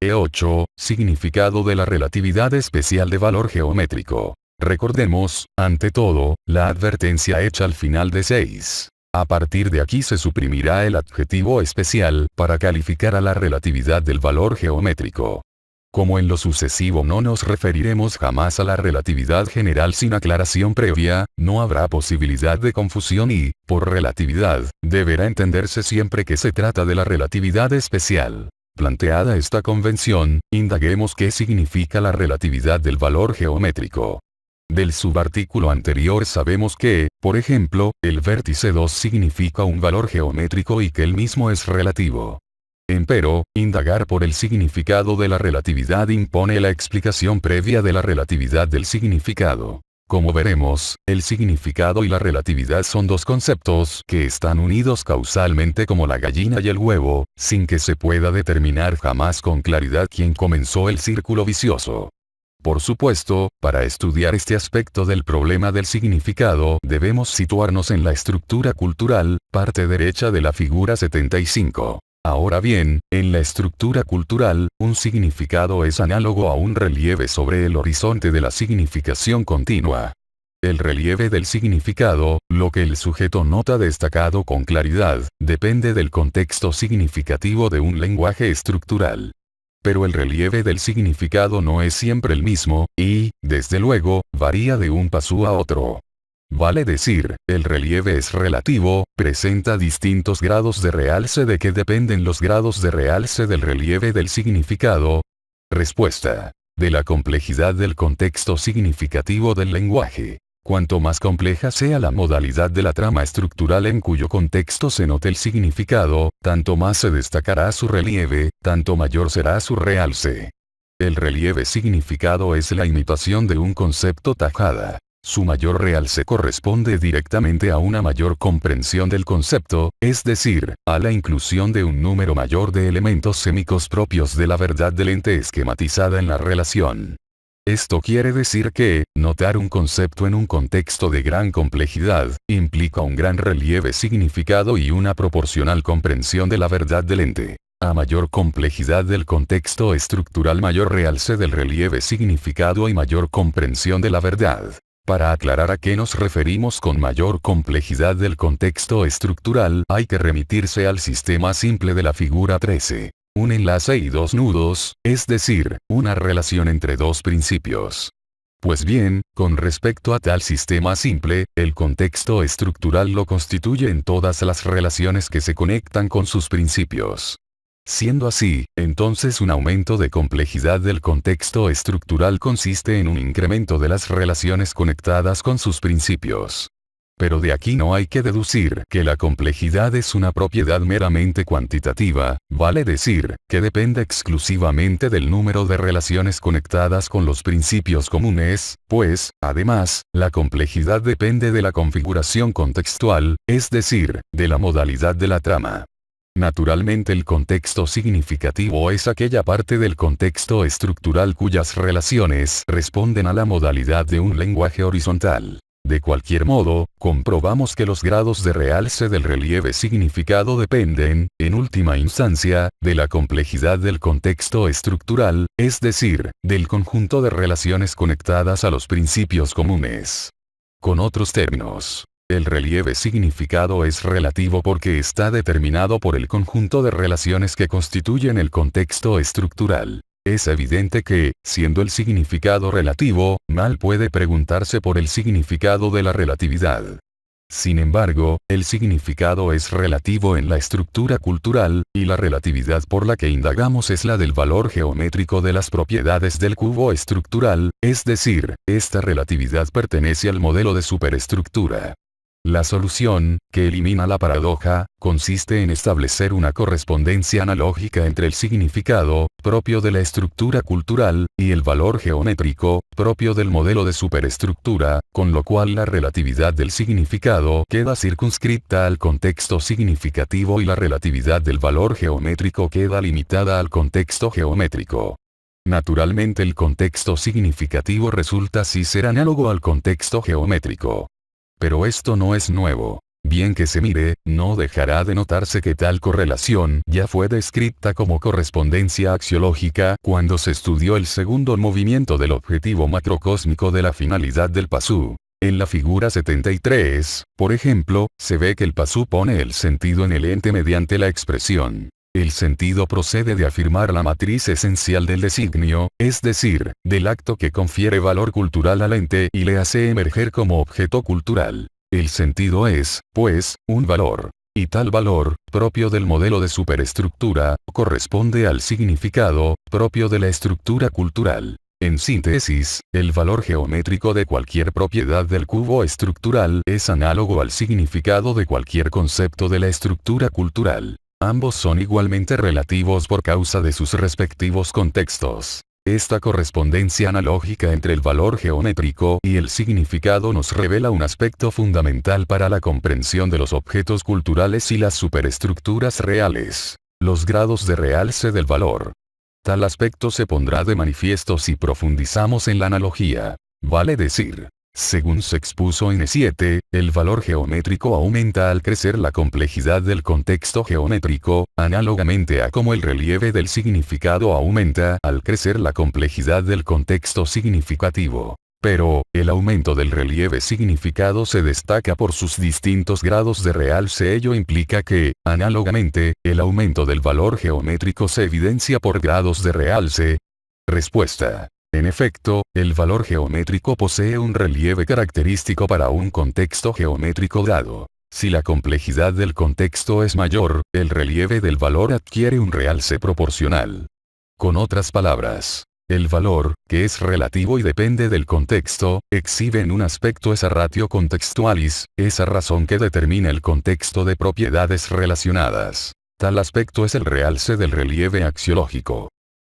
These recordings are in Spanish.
E8, significado de la relatividad especial de valor geométrico. Recordemos, ante todo, la advertencia hecha al final de 6. A partir de aquí se suprimirá el adjetivo especial para calificar a la relatividad del valor geométrico. Como en lo sucesivo no nos referiremos jamás a la relatividad general sin aclaración previa, no habrá posibilidad de confusión y, por relatividad, deberá entenderse siempre que se trata de la relatividad especial. Planteada esta convención, indaguemos qué significa la relatividad del valor geométrico. Del subartículo anterior sabemos que, por ejemplo, el vértice 2 significa un valor geométrico y que el mismo es relativo. Empero, indagar por el significado de la relatividad impone la explicación previa de la relatividad del significado. Como veremos, el significado y la relatividad son dos conceptos que están unidos causalmente como la gallina y el huevo, sin que se pueda determinar jamás con claridad quién comenzó el círculo vicioso. Por supuesto, para estudiar este aspecto del problema del significado debemos situarnos en la estructura cultural, parte derecha de la figura 75. Ahora bien, en la estructura cultural, un significado es análogo a un relieve sobre el horizonte de la significación continua. El relieve del significado, lo que el sujeto nota destacado con claridad, depende del contexto significativo de un lenguaje estructural. Pero el relieve del significado no es siempre el mismo, y, desde luego, varía de un paso a otro. Vale decir, el relieve es relativo, presenta distintos grados de realce. ¿De qué dependen los grados de realce del relieve del significado? Respuesta. De la complejidad del contexto significativo del lenguaje. Cuanto más compleja sea la modalidad de la trama estructural en cuyo contexto se note el significado, tanto más se destacará su relieve, tanto mayor será su realce. El relieve significado es la imitación de un concepto tajada. Su mayor realce corresponde directamente a una mayor comprensión del concepto, es decir, a la inclusión de un número mayor de elementos sémicos propios de la verdad del ente esquematizada en la relación. Esto quiere decir que, notar un concepto en un contexto de gran complejidad, implica un gran relieve significado y una proporcional comprensión de la verdad del ente. A mayor complejidad del contexto estructural, mayor realce del relieve significado y mayor comprensión de la verdad. Para aclarar a qué nos referimos con mayor complejidad del contexto estructural, hay que remitirse al sistema simple de la figura 13. Un enlace y dos nudos, es decir, una relación entre dos principios. Pues bien, con respecto a tal sistema simple, el contexto estructural lo constituye en todas las relaciones que se conectan con sus principios. Siendo así, entonces un aumento de complejidad del contexto estructural consiste en un incremento de las relaciones conectadas con sus principios. Pero de aquí no hay que deducir que la complejidad es una propiedad meramente cuantitativa, vale decir, que depende exclusivamente del número de relaciones conectadas con los principios comunes, pues, además, la complejidad depende de la configuración contextual, es decir, de la modalidad de la trama. Naturalmente el contexto significativo es aquella parte del contexto estructural cuyas relaciones responden a la modalidad de un lenguaje horizontal. De cualquier modo, comprobamos que los grados de realce del relieve significado dependen, en última instancia, de la complejidad del contexto estructural, es decir, del conjunto de relaciones conectadas a los principios comunes. Con otros términos, el relieve significado es relativo porque está determinado por el conjunto de relaciones que constituyen el contexto estructural. Es evidente que, siendo el significado relativo, mal puede preguntarse por el significado de la relatividad. Sin embargo, el significado es relativo en la estructura cultural, y la relatividad por la que indagamos es la del valor geométrico de las propiedades del cubo estructural, es decir, esta relatividad pertenece al modelo de superestructura. La solución, que elimina la paradoja, consiste en establecer una correspondencia analógica entre el significado, propio de la estructura cultural, y el valor geométrico, propio del modelo de superestructura, con lo cual la relatividad del significado queda circunscripta al contexto significativo y la relatividad del valor geométrico queda limitada al contexto geométrico. Naturalmente el contexto significativo resulta así ser análogo al contexto geométrico. Pero esto no es nuevo. bien que se mire, no dejará de notarse que tal correlación ya fue descrita como correspondencia axiológica cuando se estudió el segundo movimiento del objetivo macrocósmico de la finalidad del pasú. En la figura 73, por ejemplo, se ve que el pasú pone el sentido en el ente mediante la expresión. El sentido procede de afirmar la matriz esencial del designio, es decir, del acto que confiere valor cultural al ente y le hace emerger como objeto cultural. El sentido es, pues, un valor. Y tal valor, propio del modelo de superestructura, corresponde al significado, propio de la estructura cultural. En síntesis, el valor geométrico de cualquier propiedad del cubo estructural es análogo al significado de cualquier concepto de la estructura cultural. Ambos son igualmente relativos por causa de sus respectivos contextos. Esta correspondencia analógica entre el valor geométrico y el significado nos revela un aspecto fundamental para la comprensión de los objetos culturales y las superestructuras reales: los grados de realce del valor. Tal aspecto se pondrá de manifiesto si profundizamos en la analogía. Vale decir, según se expuso en E7, el valor geométrico aumenta al crecer la complejidad del contexto geométrico, análogamente a como el relieve del significado aumenta al crecer la complejidad del contexto significativo. Pero, el aumento del relieve significado se destaca por sus distintos grados de realce. Ello implica que, análogamente, el aumento del valor geométrico se evidencia por grados de realce. Respuesta. En efecto, el valor geométrico posee un relieve característico para un contexto geométrico dado. Si la complejidad del contexto es mayor, el relieve del valor adquiere un realce proporcional. Con otras palabras, el valor, que es relativo y depende del contexto, exhibe en un aspecto esa ratio contextualis, esa razón que determina el contexto de propiedades relacionadas. Tal aspecto es el realce del relieve axiológico.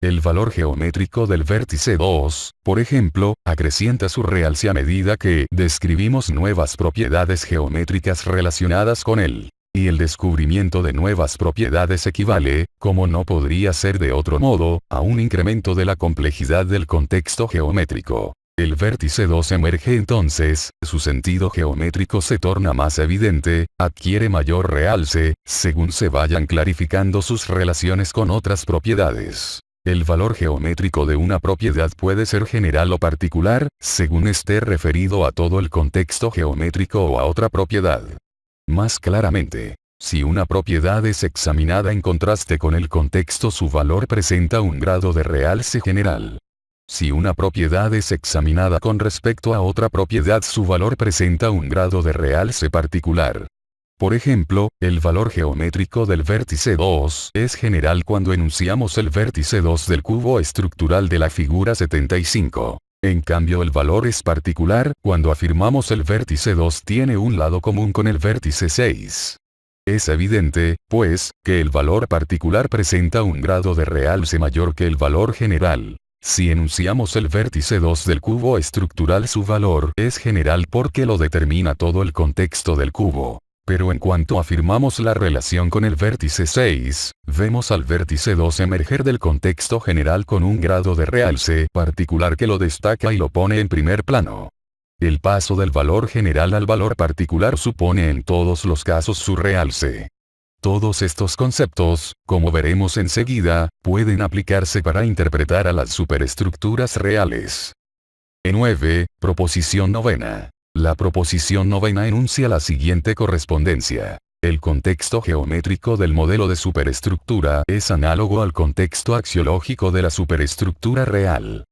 El valor geométrico del vértice 2, por ejemplo, acrecienta su realce a medida que describimos nuevas propiedades geométricas relacionadas con él. Y el descubrimiento de nuevas propiedades equivale, como no podría ser de otro modo, a un incremento de la complejidad del contexto geométrico. El vértice 2 emerge entonces, su sentido geométrico se torna más evidente, adquiere mayor realce, según se vayan clarificando sus relaciones con otras propiedades. El valor geométrico de una propiedad puede ser general o particular, según esté referido a todo el contexto geométrico o a otra propiedad. Más claramente, si una propiedad es examinada en contraste con el contexto, su valor presenta un grado de realce general. Si una propiedad es examinada con respecto a otra propiedad, su valor presenta un grado de realce particular. Por ejemplo, el valor geométrico del vértice 2 es general cuando enunciamos el vértice 2 del cubo estructural de la figura 75. En cambio, el valor es particular cuando afirmamos el vértice 2 tiene un lado común con el vértice 6. Es evidente, pues, que el valor particular presenta un grado de realce mayor que el valor general. Si enunciamos el vértice 2 del cubo estructural, su valor es general porque lo determina todo el contexto del cubo. Pero en cuanto afirmamos la relación con el vértice 6, vemos al vértice 2 emerger del contexto general con un grado de realce particular que lo destaca y lo pone en primer plano. El paso del valor general al valor particular supone en todos los casos su realce. Todos estos conceptos, como veremos enseguida, pueden aplicarse para interpretar a las superestructuras reales. 9. Proposición novena. La proposición novena enuncia la siguiente correspondencia. El contexto geométrico del modelo de superestructura es análogo al contexto axiológico de la superestructura real.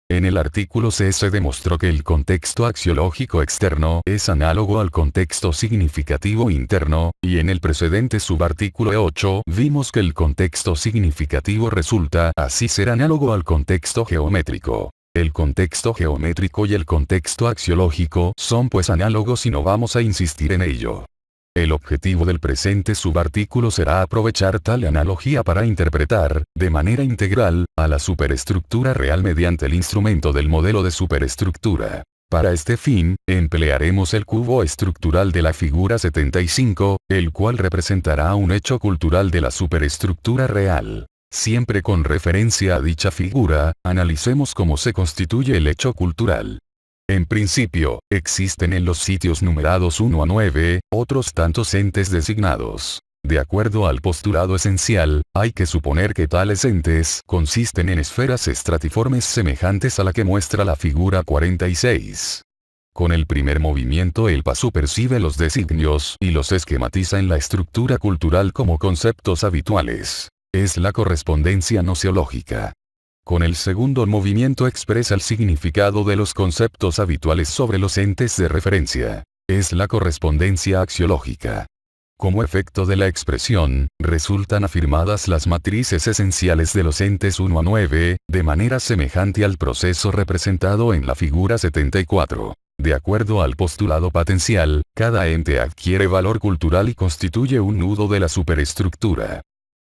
En el artículo C se demostró que el contexto axiológico externo es análogo al contexto significativo interno, y en el precedente subartículo 8 vimos que el contexto significativo resulta así ser análogo al contexto geométrico. El contexto geométrico y el contexto axiológico son pues análogos y no vamos a insistir en ello. El objetivo del presente subartículo será aprovechar tal analogía para interpretar, de manera integral, a la superestructura real mediante el instrumento del modelo de superestructura. Para este fin, emplearemos el cubo estructural de la figura 75, el cual representará un hecho cultural de la superestructura real. Siempre con referencia a dicha figura, analicemos cómo se constituye el hecho cultural. En principio, existen en los sitios numerados 1 a 9, otros tantos entes designados. De acuerdo al postulado esencial, hay que suponer que tales entes consisten en esferas estratiformes semejantes a la que muestra la figura 46. Con el primer movimiento el pasu percibe los designios y los esquematiza en la estructura cultural como conceptos habituales. Es la correspondencia nociológica. Con el segundo movimiento expresa el significado de los conceptos habituales sobre los entes de referencia. Es la correspondencia axiológica. Como efecto de la expresión, resultan afirmadas las matrices esenciales de los entes 1 a 9, de manera semejante al proceso representado en la figura 74. De acuerdo al postulado patencial, cada ente adquiere valor cultural y constituye un nudo de la superestructura.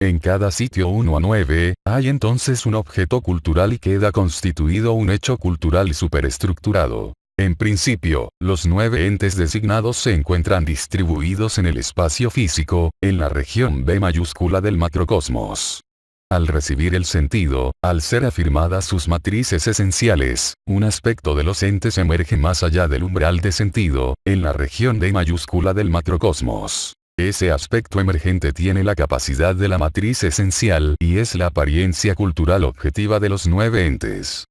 En cada sitio 1 a 9, hay entonces un objeto cultural y queda constituido un hecho cultural superestructurado. En principio, los 9 entes designados se encuentran distribuidos en el espacio físico, en la región B mayúscula del macrocosmos. Al recibir el sentido, al ser afirmadas sus matrices esenciales, un aspecto de los entes emerge más allá del umbral de sentido, en la región D mayúscula del macrocosmos. Ese aspecto emergente tiene la capacidad de la matriz esencial y es la apariencia cultural objetiva de los 9 entes.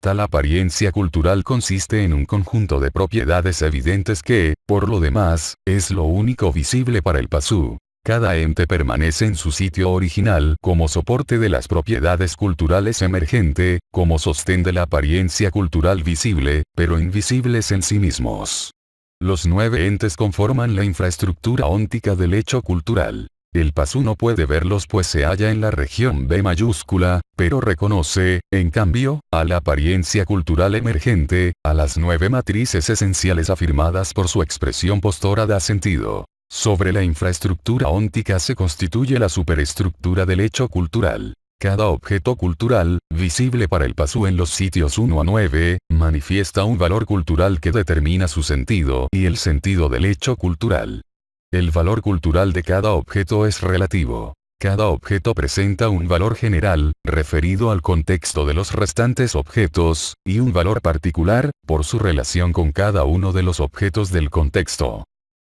Tal apariencia cultural consiste en un conjunto de propiedades evidentes que, por lo demás, es lo único visible para el pasu. Cada ente permanece en su sitio original como soporte de las propiedades culturales emergente, como sostén de la apariencia cultural visible, pero invisibles en sí mismos. Los 9 entes conforman la infraestructura óntica del hecho cultural. El pasu no puede verlos pues se halla en la región B mayúscula, pero reconoce, en cambio, a la apariencia cultural emergente, a las 9 matrices esenciales afirmadas por su expresión postora da sentido. Sobre la infraestructura óntica se constituye la superestructura del hecho cultural. Cada objeto cultural, visible para el pasu en los sitios 1 a 9, manifiesta un valor cultural que determina su sentido y el sentido del hecho cultural. El valor cultural de cada objeto es relativo. Cada objeto presenta un valor general, referido al contexto de los restantes objetos, y un valor particular, por su relación con cada uno de los objetos del contexto.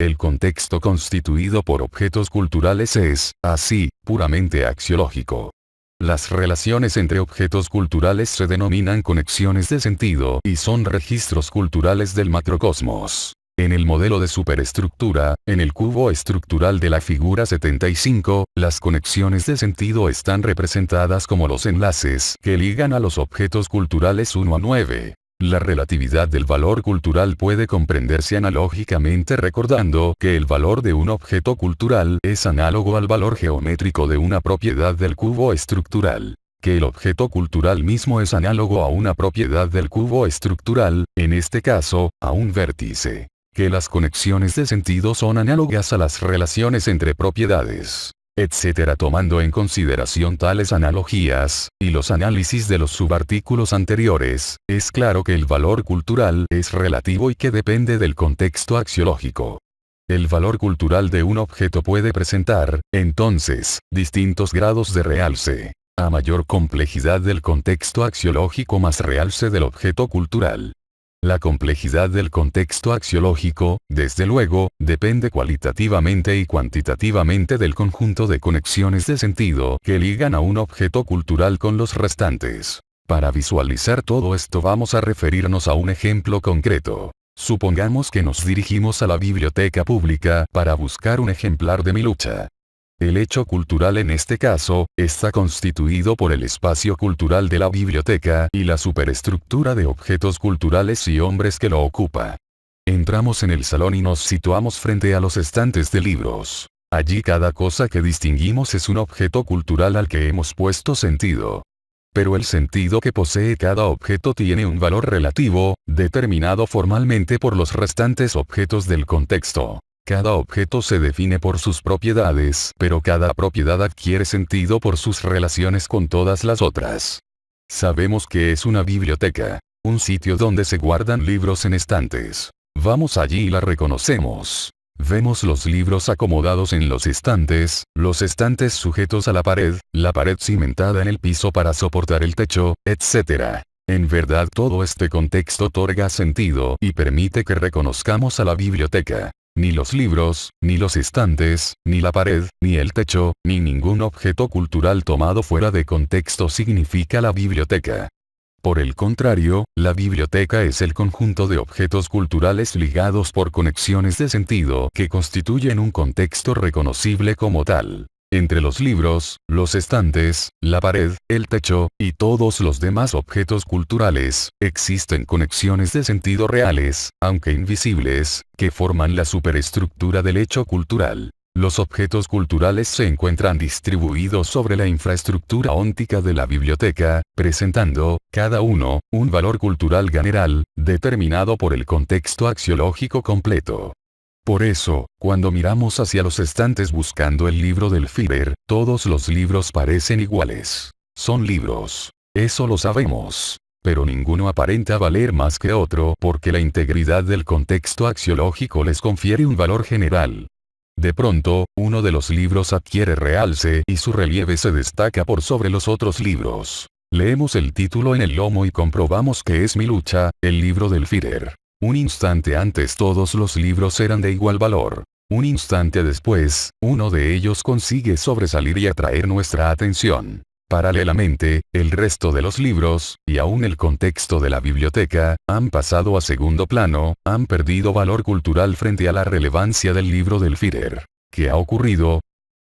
El contexto constituido por objetos culturales es, así, puramente axiológico. Las relaciones entre objetos culturales se denominan conexiones de sentido y son registros culturales del macrocosmos. En el modelo de superestructura, en el cubo estructural de la figura 75, las conexiones de sentido están representadas como los enlaces que ligan a los objetos culturales 1 a 9. La relatividad del valor cultural puede comprenderse analógicamente recordando que el valor de un objeto cultural es análogo al valor geométrico de una propiedad del cubo estructural. Que el objeto cultural mismo es análogo a una propiedad del cubo estructural, en este caso, a un vértice. Que las conexiones de sentido son análogas a las relaciones entre propiedades, etc. Tomando en consideración tales analogías, y los análisis de los subartículos anteriores, es claro que el valor cultural es relativo y que depende del contexto axiológico. El valor cultural de un objeto puede presentar, entonces, distintos grados de realce. A mayor complejidad del contexto axiológico más realce del objeto cultural. La complejidad del contexto axiológico, desde luego, depende cualitativamente y cuantitativamente del conjunto de conexiones de sentido que ligan a un objeto cultural con los restantes. Para visualizar todo esto vamos a referirnos a un ejemplo concreto. Supongamos que nos dirigimos a la biblioteca pública para buscar un ejemplar de Milucha. El hecho cultural en este caso, está constituido por el espacio cultural de la biblioteca y la superestructura de objetos culturales y hombres que lo ocupa. Entramos en el salón y nos situamos frente a los estantes de libros. Allí cada cosa que distinguimos es un objeto cultural al que hemos puesto sentido. Pero el sentido que posee cada objeto tiene un valor relativo, determinado formalmente por los restantes objetos del contexto. Cada objeto se define por sus propiedades, pero cada propiedad adquiere sentido por sus relaciones con todas las otras. Sabemos que es una biblioteca, un sitio donde se guardan libros en estantes. Vamos allí y la reconocemos. Vemos los libros acomodados en los estantes sujetos a la pared cimentada en el piso para soportar el techo, etc. En verdad todo este contexto otorga sentido y permite que reconozcamos a la biblioteca. Ni los libros, ni los estantes, ni la pared, ni el techo, ni ningún objeto cultural tomado fuera de contexto significa la biblioteca. Por el contrario, la biblioteca es el conjunto de objetos culturales ligados por conexiones de sentido que constituyen un contexto reconocible como tal. Entre los libros, los estantes, la pared, el techo, y todos los demás objetos culturales, existen conexiones de sentido reales, aunque invisibles, que forman la superestructura del hecho cultural. Los objetos culturales se encuentran distribuidos sobre la infraestructura óntica de la biblioteca, presentando, cada uno, un valor cultural general, determinado por el contexto axiológico completo. Por eso, cuando miramos hacia los estantes buscando el libro del Führer, todos los libros parecen iguales. Son libros. Eso lo sabemos. Pero ninguno aparenta valer más que otro porque la integridad del contexto axiológico les confiere un valor general. De pronto, uno de los libros adquiere realce y su relieve se destaca por sobre los otros libros. Leemos el título en el lomo y comprobamos que es Mi lucha, el libro del Führer. Un instante antes todos los libros eran de igual valor. Un instante después, uno de ellos consigue sobresalir y atraer nuestra atención. Paralelamente, el resto de los libros, y aún el contexto de la biblioteca, han pasado a segundo plano, han perdido valor cultural frente a la relevancia del libro del Führer. ¿Qué ha ocurrido?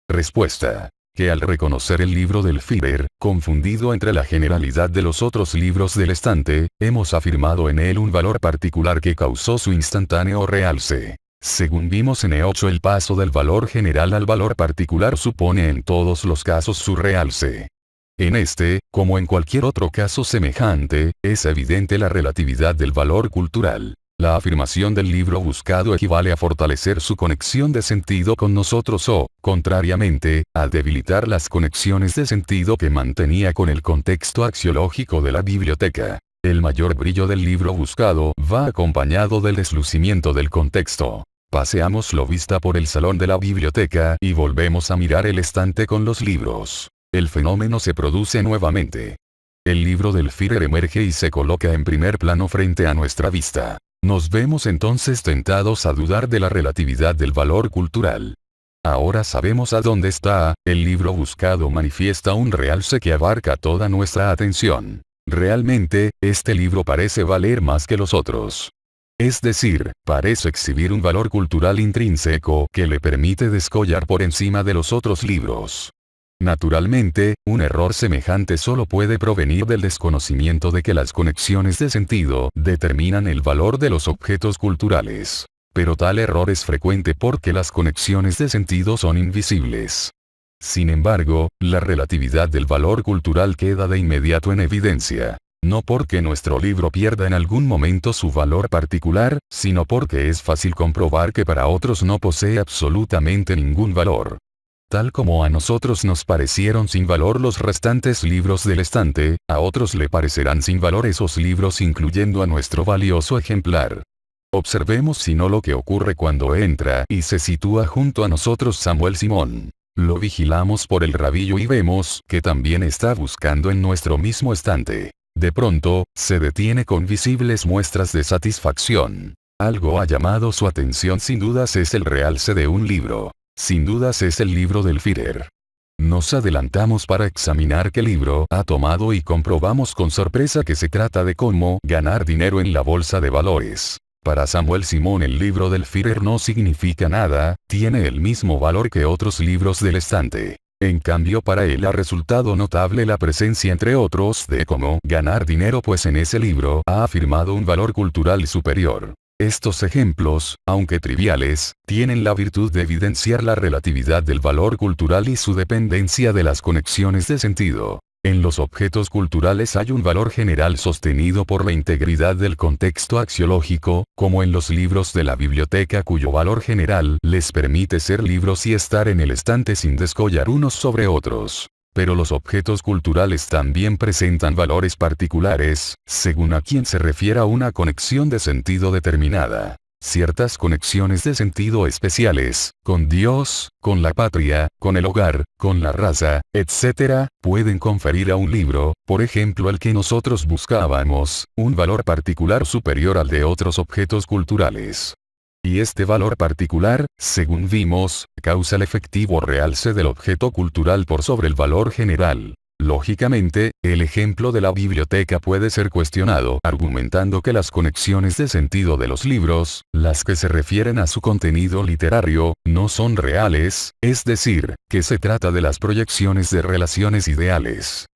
Respuesta. Que al reconocer el libro del Führer, confundido entre la generalidad de los otros libros del estante, hemos afirmado en él un valor particular que causó su instantáneo realce. Según vimos en E8, el paso del valor general al valor particular supone en todos los casos su realce. En este, como en cualquier otro caso semejante, es evidente la relatividad del valor cultural. La afirmación del libro buscado equivale a fortalecer su conexión de sentido con nosotros o, contrariamente, a debilitar las conexiones de sentido que mantenía con el contexto axiológico de la biblioteca. El mayor brillo del libro buscado va acompañado del deslucimiento del contexto. Paseamos la vista por el salón de la biblioteca y volvemos a mirar el estante con los libros. El fenómeno se produce nuevamente. El libro del Führer emerge y se coloca en primer plano frente a nuestra vista. Nos vemos entonces tentados a dudar de la relatividad del valor cultural. Ahora sabemos a dónde está, el libro buscado manifiesta un realce que abarca toda nuestra atención. Realmente, este libro parece valer más que los otros. Es decir, parece exhibir un valor cultural intrínseco que le permite descollar por encima de los otros libros. Naturalmente, un error semejante solo puede provenir del desconocimiento de que las conexiones de sentido determinan el valor de los objetos culturales. Pero tal error es frecuente porque las conexiones de sentido son invisibles. Sin embargo, la relatividad del valor cultural queda de inmediato en evidencia. No porque nuestro libro pierda en algún momento su valor particular, sino porque es fácil comprobar que para otros no posee absolutamente ningún valor. Tal como a nosotros nos parecieron sin valor los restantes libros del estante, a otros le parecerán sin valor esos libros incluyendo a nuestro valioso ejemplar. Observemos si no lo que ocurre cuando entra y se sitúa junto a nosotros Samuel Simón. Lo vigilamos por el rabillo y vemos que también está buscando en nuestro mismo estante. De pronto, se detiene con visibles muestras de satisfacción. Algo ha llamado su atención, sin dudas es el realce de un libro. Sin dudas es el libro del Führer. Nos adelantamos para examinar qué libro ha tomado y comprobamos con sorpresa que se trata de Cómo ganar dinero en la bolsa de valores. Para Samuel Simón el libro del Führer no significa nada, tiene el mismo valor que otros libros del estante. En cambio para él ha resultado notable la presencia entre otros de Cómo ganar dinero, pues en ese libro ha afirmado un valor cultural superior. Estos ejemplos, aunque triviales, tienen la virtud de evidenciar la relatividad del valor cultural y su dependencia de las conexiones de sentido. En los objetos culturales hay un valor general sostenido por la integridad del contexto axiológico, como en los libros de la biblioteca cuyo valor general les permite ser libros y estar en el estante sin descollar unos sobre otros. Pero los objetos culturales también presentan valores particulares, según a quien se refiera una conexión de sentido determinada. Ciertas conexiones de sentido especiales, con Dios, con la patria, con el hogar, con la raza, etc., pueden conferir a un libro, por ejemplo el que nosotros buscábamos, un valor particular superior al de otros objetos culturales. Y este valor particular, según vimos, causa el efectivo realce del objeto cultural por sobre el valor general. Lógicamente, el ejemplo de la biblioteca puede ser cuestionado argumentando que las conexiones de sentido de los libros, las que se refieren a su contenido literario, no son reales, es decir, que se trata de las proyecciones de relaciones ideales.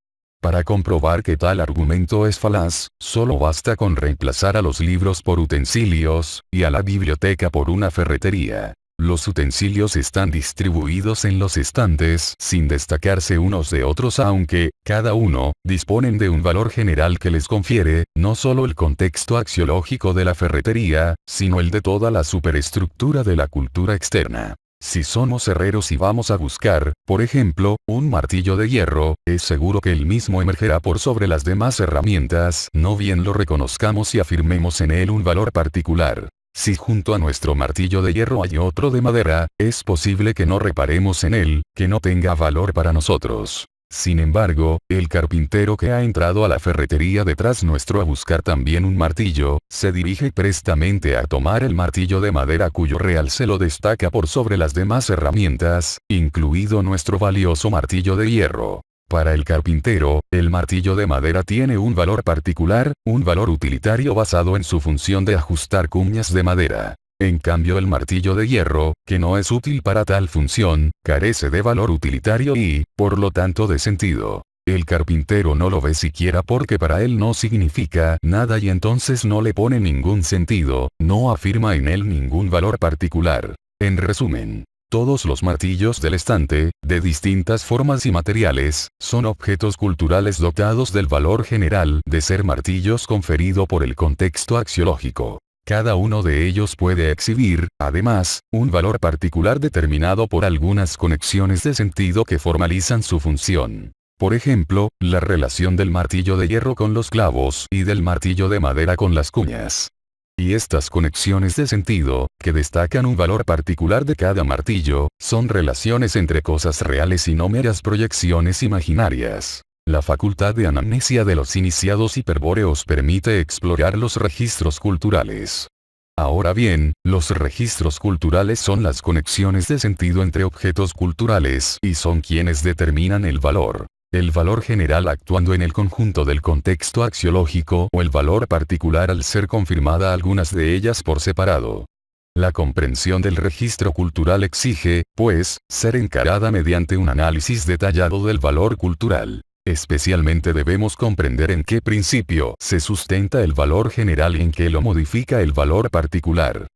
Para comprobar que tal argumento es falaz, solo basta con reemplazar a los libros por utensilios, y a la biblioteca por una ferretería. Los utensilios están distribuidos en los estantes sin destacarse unos de otros, aunque, cada uno, disponen de un valor general que les confiere, no solo el contexto axiológico de la ferretería, sino el de toda la superestructura de la cultura externa. Si somos herreros y vamos a buscar, por ejemplo, un martillo de hierro, es seguro que el mismo emergerá por sobre las demás herramientas, no bien lo reconozcamos y afirmemos en él un valor particular. Si junto a nuestro martillo de hierro hay otro de madera, es posible que no reparemos en él, que no tenga valor para nosotros. Sin embargo, el carpintero que ha entrado a la ferretería detrás nuestro a buscar también un martillo, se dirige prestamente a tomar el martillo de madera cuyo realce lo destaca por sobre las demás herramientas, incluido nuestro valioso martillo de hierro. Para el carpintero, el martillo de madera tiene un valor particular, un valor utilitario basado en su función de ajustar cuñas de madera. En cambio el martillo de hierro, que no es útil para tal función, carece de valor utilitario y, por lo tanto, de sentido. El carpintero no lo ve siquiera porque para él no significa nada y entonces no le pone ningún sentido, no afirma en él ningún valor particular. En resumen, todos los martillos del estante, de distintas formas y materiales, son objetos culturales dotados del valor general de ser martillos conferido por el contexto axiológico. Cada uno de ellos puede exhibir, además, un valor particular determinado por algunas conexiones de sentido que formalizan su función. Por ejemplo, la relación del martillo de hierro con los clavos y del martillo de madera con las cuñas. Y estas conexiones de sentido, que destacan un valor particular de cada martillo, son relaciones entre cosas reales y no meras proyecciones imaginarias. La facultad de anamnesia de los iniciados hiperbóreos permite explorar los registros culturales. Ahora bien, los registros culturales son las conexiones de sentido entre objetos culturales y son quienes determinan el valor. El valor general actuando en el conjunto del contexto axiológico o el valor particular al ser confirmada algunas de ellas por separado. La comprensión del registro cultural exige, pues, ser encarada mediante un análisis detallado del valor cultural. Especialmente debemos comprender en qué principio se sustenta el valor general y en qué lo modifica el valor particular.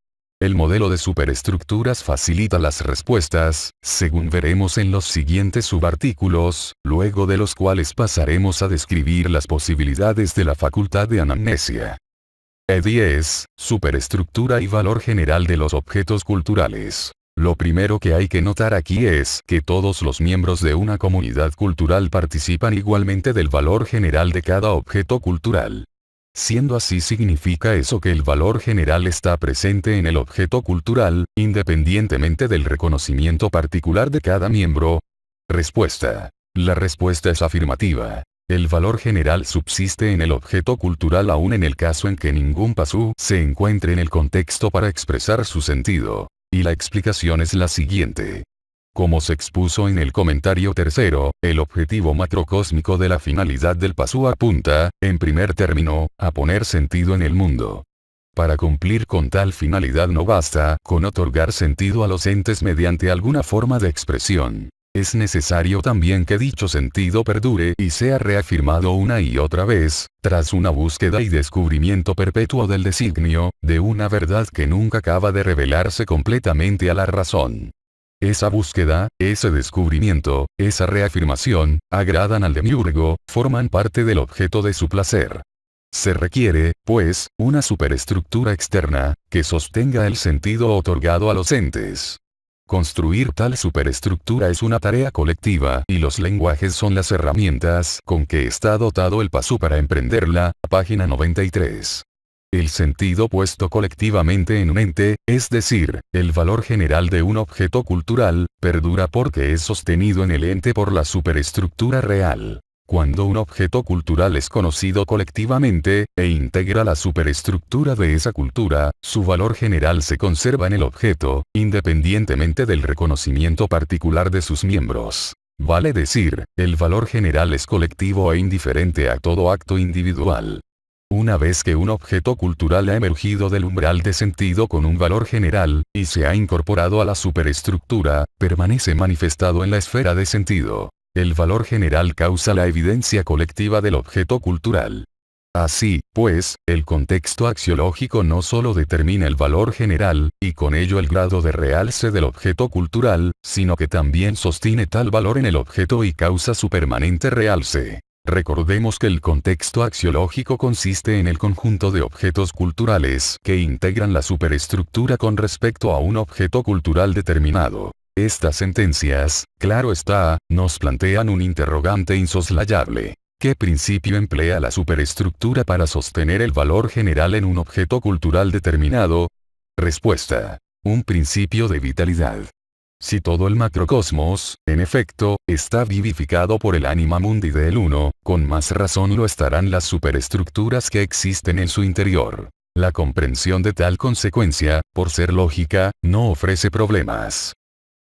El modelo de superestructuras facilita las respuestas, según veremos en los siguientes subartículos, luego de los cuales pasaremos a describir las posibilidades de la facultad de anamnesia. E10. Superestructura y valor general de los objetos culturales. Lo primero que hay que notar aquí es que todos los miembros de una comunidad cultural participan igualmente del valor general de cada objeto cultural. Siendo así, significa eso que el valor general está presente en el objeto cultural, independientemente del reconocimiento particular de cada miembro. Respuesta. La respuesta es afirmativa. El valor general subsiste en el objeto cultural aun en el caso en que ningún pasú se encuentre en el contexto para expresar su sentido. Y la explicación es la siguiente. Como se expuso en el comentario tercero, el objetivo macrocósmico de la finalidad del pasú apunta, en primer término, a poner sentido en el mundo. Para cumplir con tal finalidad no basta con otorgar sentido a los entes mediante alguna forma de expresión. Es necesario también que dicho sentido perdure y sea reafirmado una y otra vez, tras una búsqueda y descubrimiento perpetuo del designio, de una verdad que nunca acaba de revelarse completamente a la razón. Esa búsqueda, ese descubrimiento, esa reafirmación, agradan al demiurgo, forman parte del objeto de su placer. Se requiere, pues, una superestructura externa, que sostenga el sentido otorgado a los entes. Construir tal superestructura es una tarea colectiva y los lenguajes son las herramientas con que está dotado el pasú para emprenderla, página 93. El sentido puesto colectivamente en un ente, es decir, el valor general de un objeto cultural, perdura porque es sostenido en el ente por la superestructura real. Cuando un objeto cultural es conocido colectivamente, e integra la superestructura de esa cultura, su valor general se conserva en el objeto, independientemente del reconocimiento particular de sus miembros. Vale decir, el valor general es colectivo e indiferente a todo acto individual. Una vez que un objeto cultural ha emergido del umbral de sentido con un valor general, y se ha incorporado a la superestructura, permanece manifestado en la esfera de sentido. El valor general causa la evidencia colectiva del objeto cultural. Así, pues, el contexto axiológico no solo determina el valor general, y con ello el grado de realce del objeto cultural, sino que también sostiene tal valor en el objeto y causa su permanente realce. Recordemos que el contexto axiológico consiste en el conjunto de objetos culturales que integran la superestructura con respecto a un objeto cultural determinado. Estas sentencias, claro está, nos plantean un interrogante insoslayable. ¿Qué principio emplea la superestructura para sostener el valor general en un objeto cultural determinado? Respuesta. Un principio de vitalidad. Si todo el macrocosmos, en efecto, está vivificado por el anima mundi del uno, con más razón lo estarán las superestructuras que existen en su interior. La comprensión de tal consecuencia, por ser lógica, no ofrece problemas.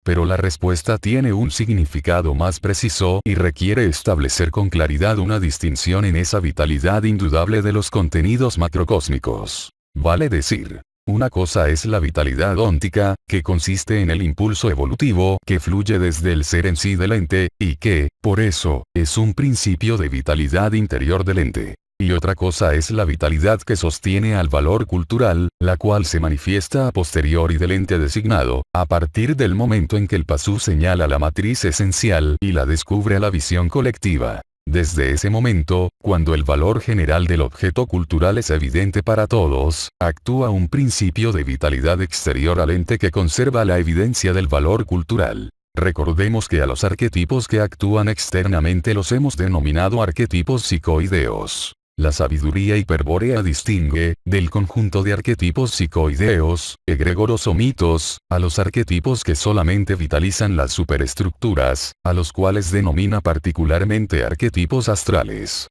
Pero la respuesta tiene un significado más preciso y requiere establecer con claridad una distinción en esa vitalidad indudable de los contenidos macrocósmicos. Vale decir, una cosa es la vitalidad óntica, que consiste en el impulso evolutivo que fluye desde el ser en sí del ente, y que, por eso, es un principio de vitalidad interior del ente. Y otra cosa es la vitalidad que sostiene al valor cultural, la cual se manifiesta a posteriori del ente designado, a partir del momento en que el pasú señala la matriz esencial y la descubre a la visión colectiva. Desde ese momento, cuando el valor general del objeto cultural es evidente para todos, actúa un principio de vitalidad exterior al ente que conserva la evidencia del valor cultural. Recordemos que a los arquetipos que actúan externamente los hemos denominado arquetipos psicoideos. La sabiduría hiperbórea distingue, del conjunto de arquetipos psicoideos, egregoros o mitos, a los arquetipos que solamente vitalizan las superestructuras, a los cuales denomina particularmente arquetipos astrales.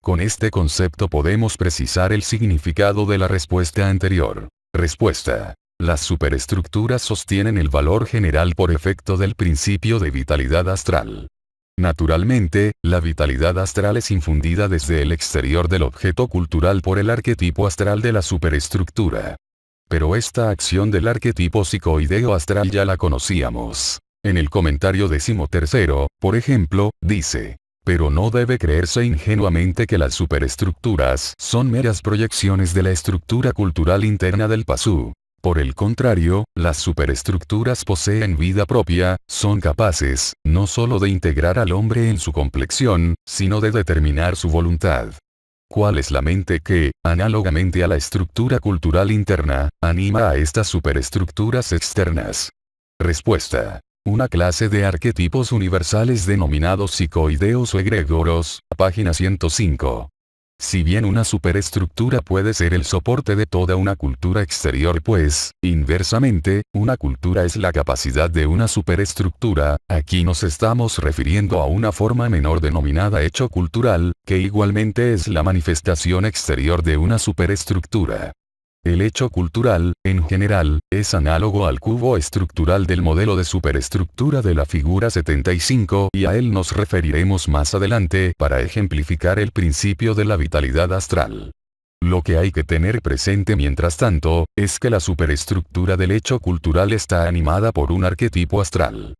Con este concepto podemos precisar el significado de la respuesta anterior. Respuesta. Las superestructuras sostienen el valor general por efecto del principio de vitalidad astral. Naturalmente, la vitalidad astral es infundida desde el exterior del objeto cultural por el arquetipo astral de la superestructura. Pero esta acción del arquetipo psicoideo astral ya la conocíamos. En el comentario 13, por ejemplo, dice: pero no debe creerse ingenuamente que las superestructuras son meras proyecciones de la estructura cultural interna del pasú. Por el contrario, las superestructuras poseen vida propia, son capaces, no solo de integrar al hombre en su complexión, sino de determinar su voluntad. ¿Cuál es la mente que, análogamente a la estructura cultural interna, anima a estas superestructuras externas? Respuesta. Una clase de arquetipos universales denominados psicoideos o egregoros, página 105. Si bien una superestructura puede ser el soporte de toda una cultura exterior, pues, inversamente, una cultura es la capacidad de una superestructura, aquí nos estamos refiriendo a una forma menor denominada hecho cultural, que igualmente es la manifestación exterior de una superestructura. El hecho cultural, en general, es análogo al cubo estructural del modelo de superestructura de la figura 75 y a él nos referiremos más adelante para ejemplificar el principio de la vitalidad astral. Lo que hay que tener presente mientras tanto, es que la superestructura del hecho cultural está animada por un arquetipo astral.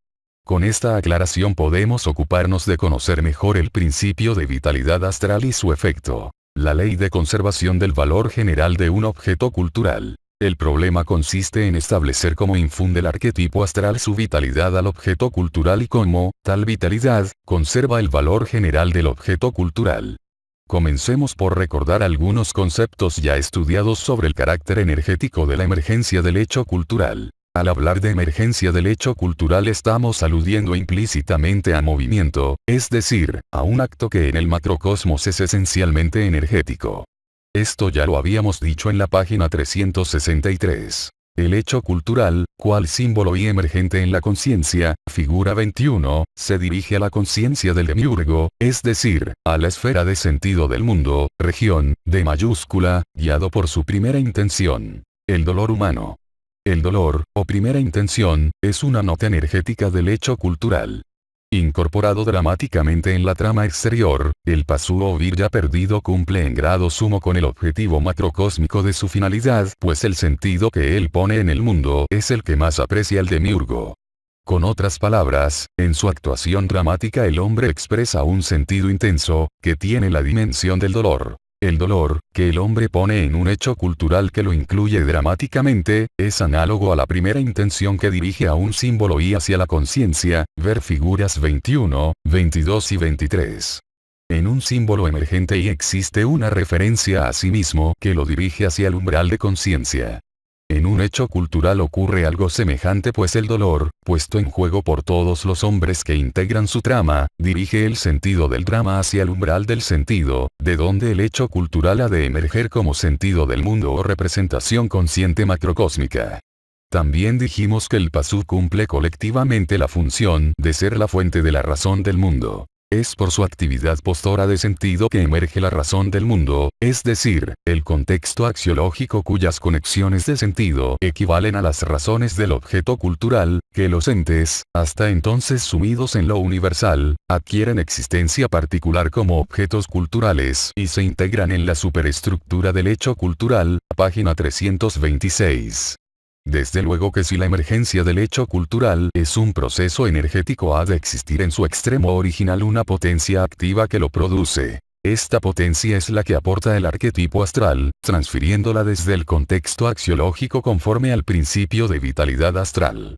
Con esta aclaración podemos ocuparnos de conocer mejor el principio de vitalidad astral y su efecto. La ley de conservación del valor general de un objeto cultural. El problema consiste en establecer cómo infunde el arquetipo astral su vitalidad al objeto cultural y cómo, tal vitalidad, conserva el valor general del objeto cultural. Comencemos por recordar algunos conceptos ya estudiados sobre el carácter energético de la emergencia del hecho cultural. Al hablar de emergencia del hecho cultural estamos aludiendo implícitamente a movimiento, es decir, a un acto que en el macrocosmos es esencialmente energético. Esto ya lo habíamos dicho en la página 363. El hecho cultural, cual símbolo y emergente en la conciencia, figura 21, se dirige a la conciencia del demiurgo, es decir, a la esfera de sentido del mundo, región, D mayúscula, guiado por su primera intención. El dolor humano. El dolor, o primera intención, es una nota energética del hecho cultural. Incorporado dramáticamente en la trama exterior, el Pasu o Virya perdido cumple en grado sumo con el objetivo macrocósmico de su finalidad, pues el sentido que él pone en el mundo es el que más aprecia el demiurgo. Con otras palabras, en su actuación dramática el hombre expresa un sentido intenso, que tiene la dimensión del dolor. El dolor, que el hombre pone en un hecho cultural que lo incluye dramáticamente, es análogo a la primera intención que dirige a un símbolo y hacia la conciencia, ver figuras 21, 22 y 23. En un símbolo emergente y existe una referencia a sí mismo que lo dirige hacia el umbral de conciencia. En un hecho cultural ocurre algo semejante pues el dolor, puesto en juego por todos los hombres que integran su trama, dirige el sentido del drama hacia el umbral del sentido, de donde el hecho cultural ha de emerger como sentido del mundo o representación consciente macrocósmica. También dijimos que el Pasu cumple colectivamente la función de ser la fuente de la razón del mundo. Es por su actividad postora de sentido que emerge la razón del mundo, es decir, el contexto axiológico cuyas conexiones de sentido equivalen a las razones del objeto cultural, que los entes, hasta entonces sumidos en lo universal, adquieren existencia particular como objetos culturales y se integran en la superestructura del hecho cultural, página 326. Desde luego que si la emergencia del hecho cultural es un proceso energético ha de existir en su extremo original una potencia activa que lo produce. Esta potencia es la que aporta el arquetipo astral, transfiriéndola desde el contexto axiológico conforme al principio de vitalidad astral.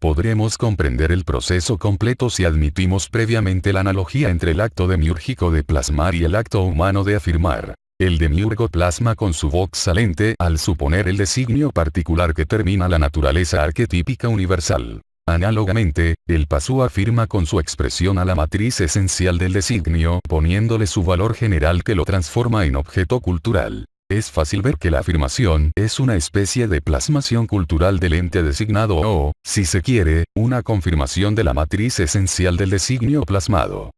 Podremos comprender el proceso completo si admitimos previamente la analogía entre el acto demiúrgico de plasmar y el acto humano de afirmar. El demiurgo plasma con su vox salente al suponer el designio particular que termina la naturaleza arquetípica universal. Análogamente, el Pasu afirma con su expresión a la matriz esencial del designio poniéndole su valor general que lo transforma en objeto cultural. Es fácil ver que la afirmación es una especie de plasmación cultural del ente designado o, si se quiere, una confirmación de la matriz esencial del designio plasmado.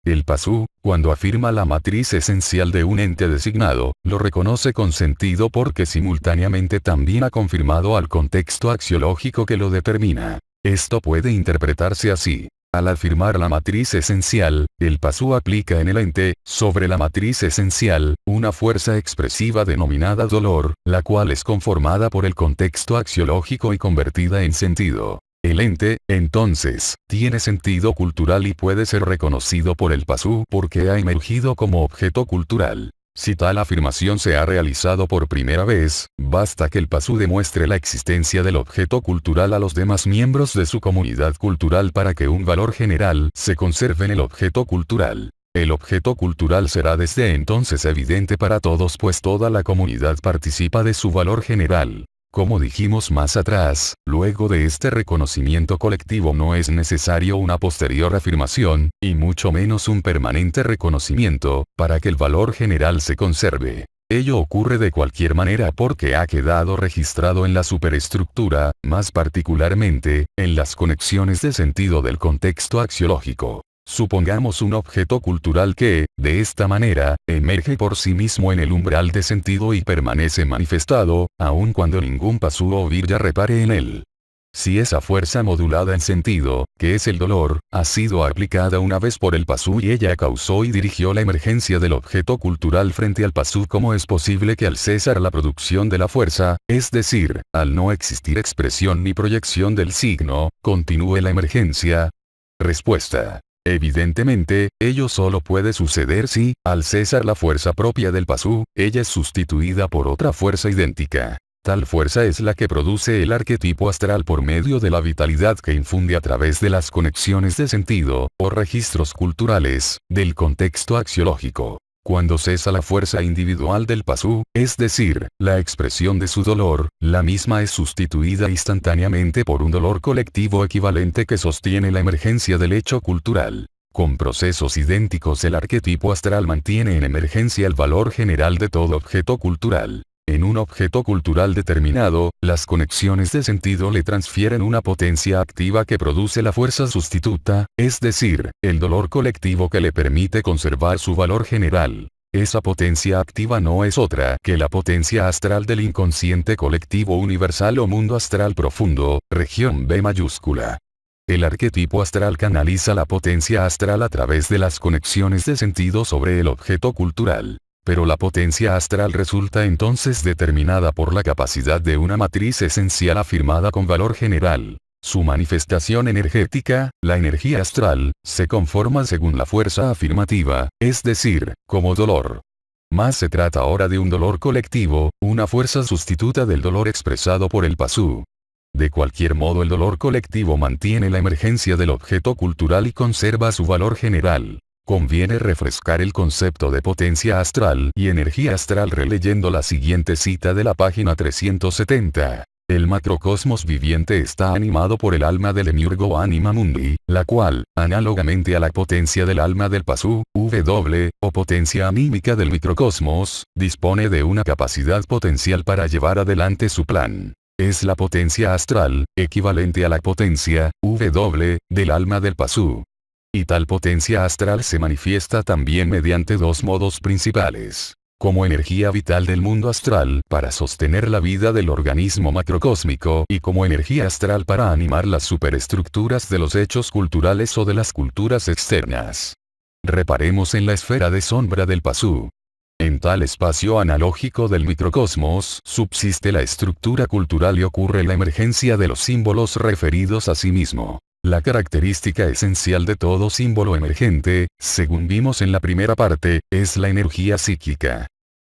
El Pasu, cuando afirma la matriz esencial de un ente designado, lo reconoce con sentido porque simultáneamente también ha confirmado al contexto axiológico que lo determina. Esto puede interpretarse así. Al afirmar la matriz esencial, el Pasu aplica en el ente, sobre la matriz esencial, una fuerza expresiva denominada dolor, la cual es conformada por el contexto axiológico y convertida en sentido. El ente, entonces, tiene sentido cultural y puede ser reconocido por el Pasu porque ha emergido como objeto cultural. Si tal afirmación se ha realizado por primera vez, basta que el Pasu demuestre la existencia del objeto cultural a los demás miembros de su comunidad cultural para que un valor general se conserve en el objeto cultural. El objeto cultural será desde entonces evidente para todos pues toda la comunidad participa de su valor general. Como dijimos más atrás, luego de este reconocimiento colectivo no es necesario una posterior afirmación, y mucho menos un permanente reconocimiento, para que el valor general se conserve. Ello ocurre de cualquier manera porque ha quedado registrado en la superestructura, más particularmente, en las conexiones de sentido del contexto axiológico. Supongamos un objeto cultural que, de esta manera, emerge por sí mismo en el umbral de sentido y permanece manifestado, aun cuando ningún Pasu o Virya repare en él. Si esa fuerza modulada en sentido, que es el dolor, ha sido aplicada una vez por el Pasu y ella causó y dirigió la emergencia del objeto cultural frente al Pasu, ¿cómo es posible que al cesar la producción de la fuerza, es decir, al no existir expresión ni proyección del signo, continúe la emergencia? Respuesta. Evidentemente, ello solo puede suceder si, al cesar la fuerza propia del Pasu, ella es sustituida por otra fuerza idéntica. Tal fuerza es la que produce el arquetipo astral por medio de la vitalidad que infunde a través de las conexiones de sentido, o registros culturales, del contexto axiológico. Cuando cesa la fuerza individual del Pasu, es decir, la expresión de su dolor, la misma es sustituida instantáneamente por un dolor colectivo equivalente que sostiene la emergencia del hecho cultural. Con procesos idénticos el arquetipo astral mantiene en emergencia el valor general de todo objeto cultural. En un objeto cultural determinado, las conexiones de sentido le transfieren una potencia activa que produce la fuerza sustituta, es decir, el dolor colectivo que le permite conservar su valor general. Esa potencia activa no es otra que la potencia astral del inconsciente colectivo universal o mundo astral profundo, región B mayúscula. El arquetipo astral canaliza la potencia astral a través de las conexiones de sentido sobre el objeto cultural. Pero la potencia astral resulta entonces determinada por la capacidad de una matriz esencial afirmada con valor general. Su manifestación energética, la energía astral, se conforma según la fuerza afirmativa, es decir, como dolor. Más se trata ahora de un dolor colectivo, una fuerza sustituta del dolor expresado por el pasú. De cualquier modo el dolor colectivo mantiene la emergencia del objeto cultural y conserva su valor general. Conviene refrescar el concepto de potencia astral y energía astral releyendo la siguiente cita de la página 370. El macrocosmos viviente está animado por el alma del Demiurgo Anima Mundi, la cual, análogamente a la potencia del alma del Pasú, W, o potencia anímica del microcosmos, dispone de una capacidad potencial para llevar adelante su plan. Es la potencia astral, equivalente a la potencia, W, del alma del Pasú. Y tal potencia astral se manifiesta también mediante dos modos principales. Como energía vital del mundo astral para sostener la vida del organismo macrocósmico y como energía astral para animar las superestructuras de los hechos culturales o de las culturas externas. Reparemos en la esfera de sombra del Pasú. En tal espacio analógico del microcosmos subsiste la estructura cultural y ocurre la emergencia de los símbolos referidos a sí mismo. La característica esencial de todo símbolo emergente, según vimos en la primera parte, es la energía psíquica.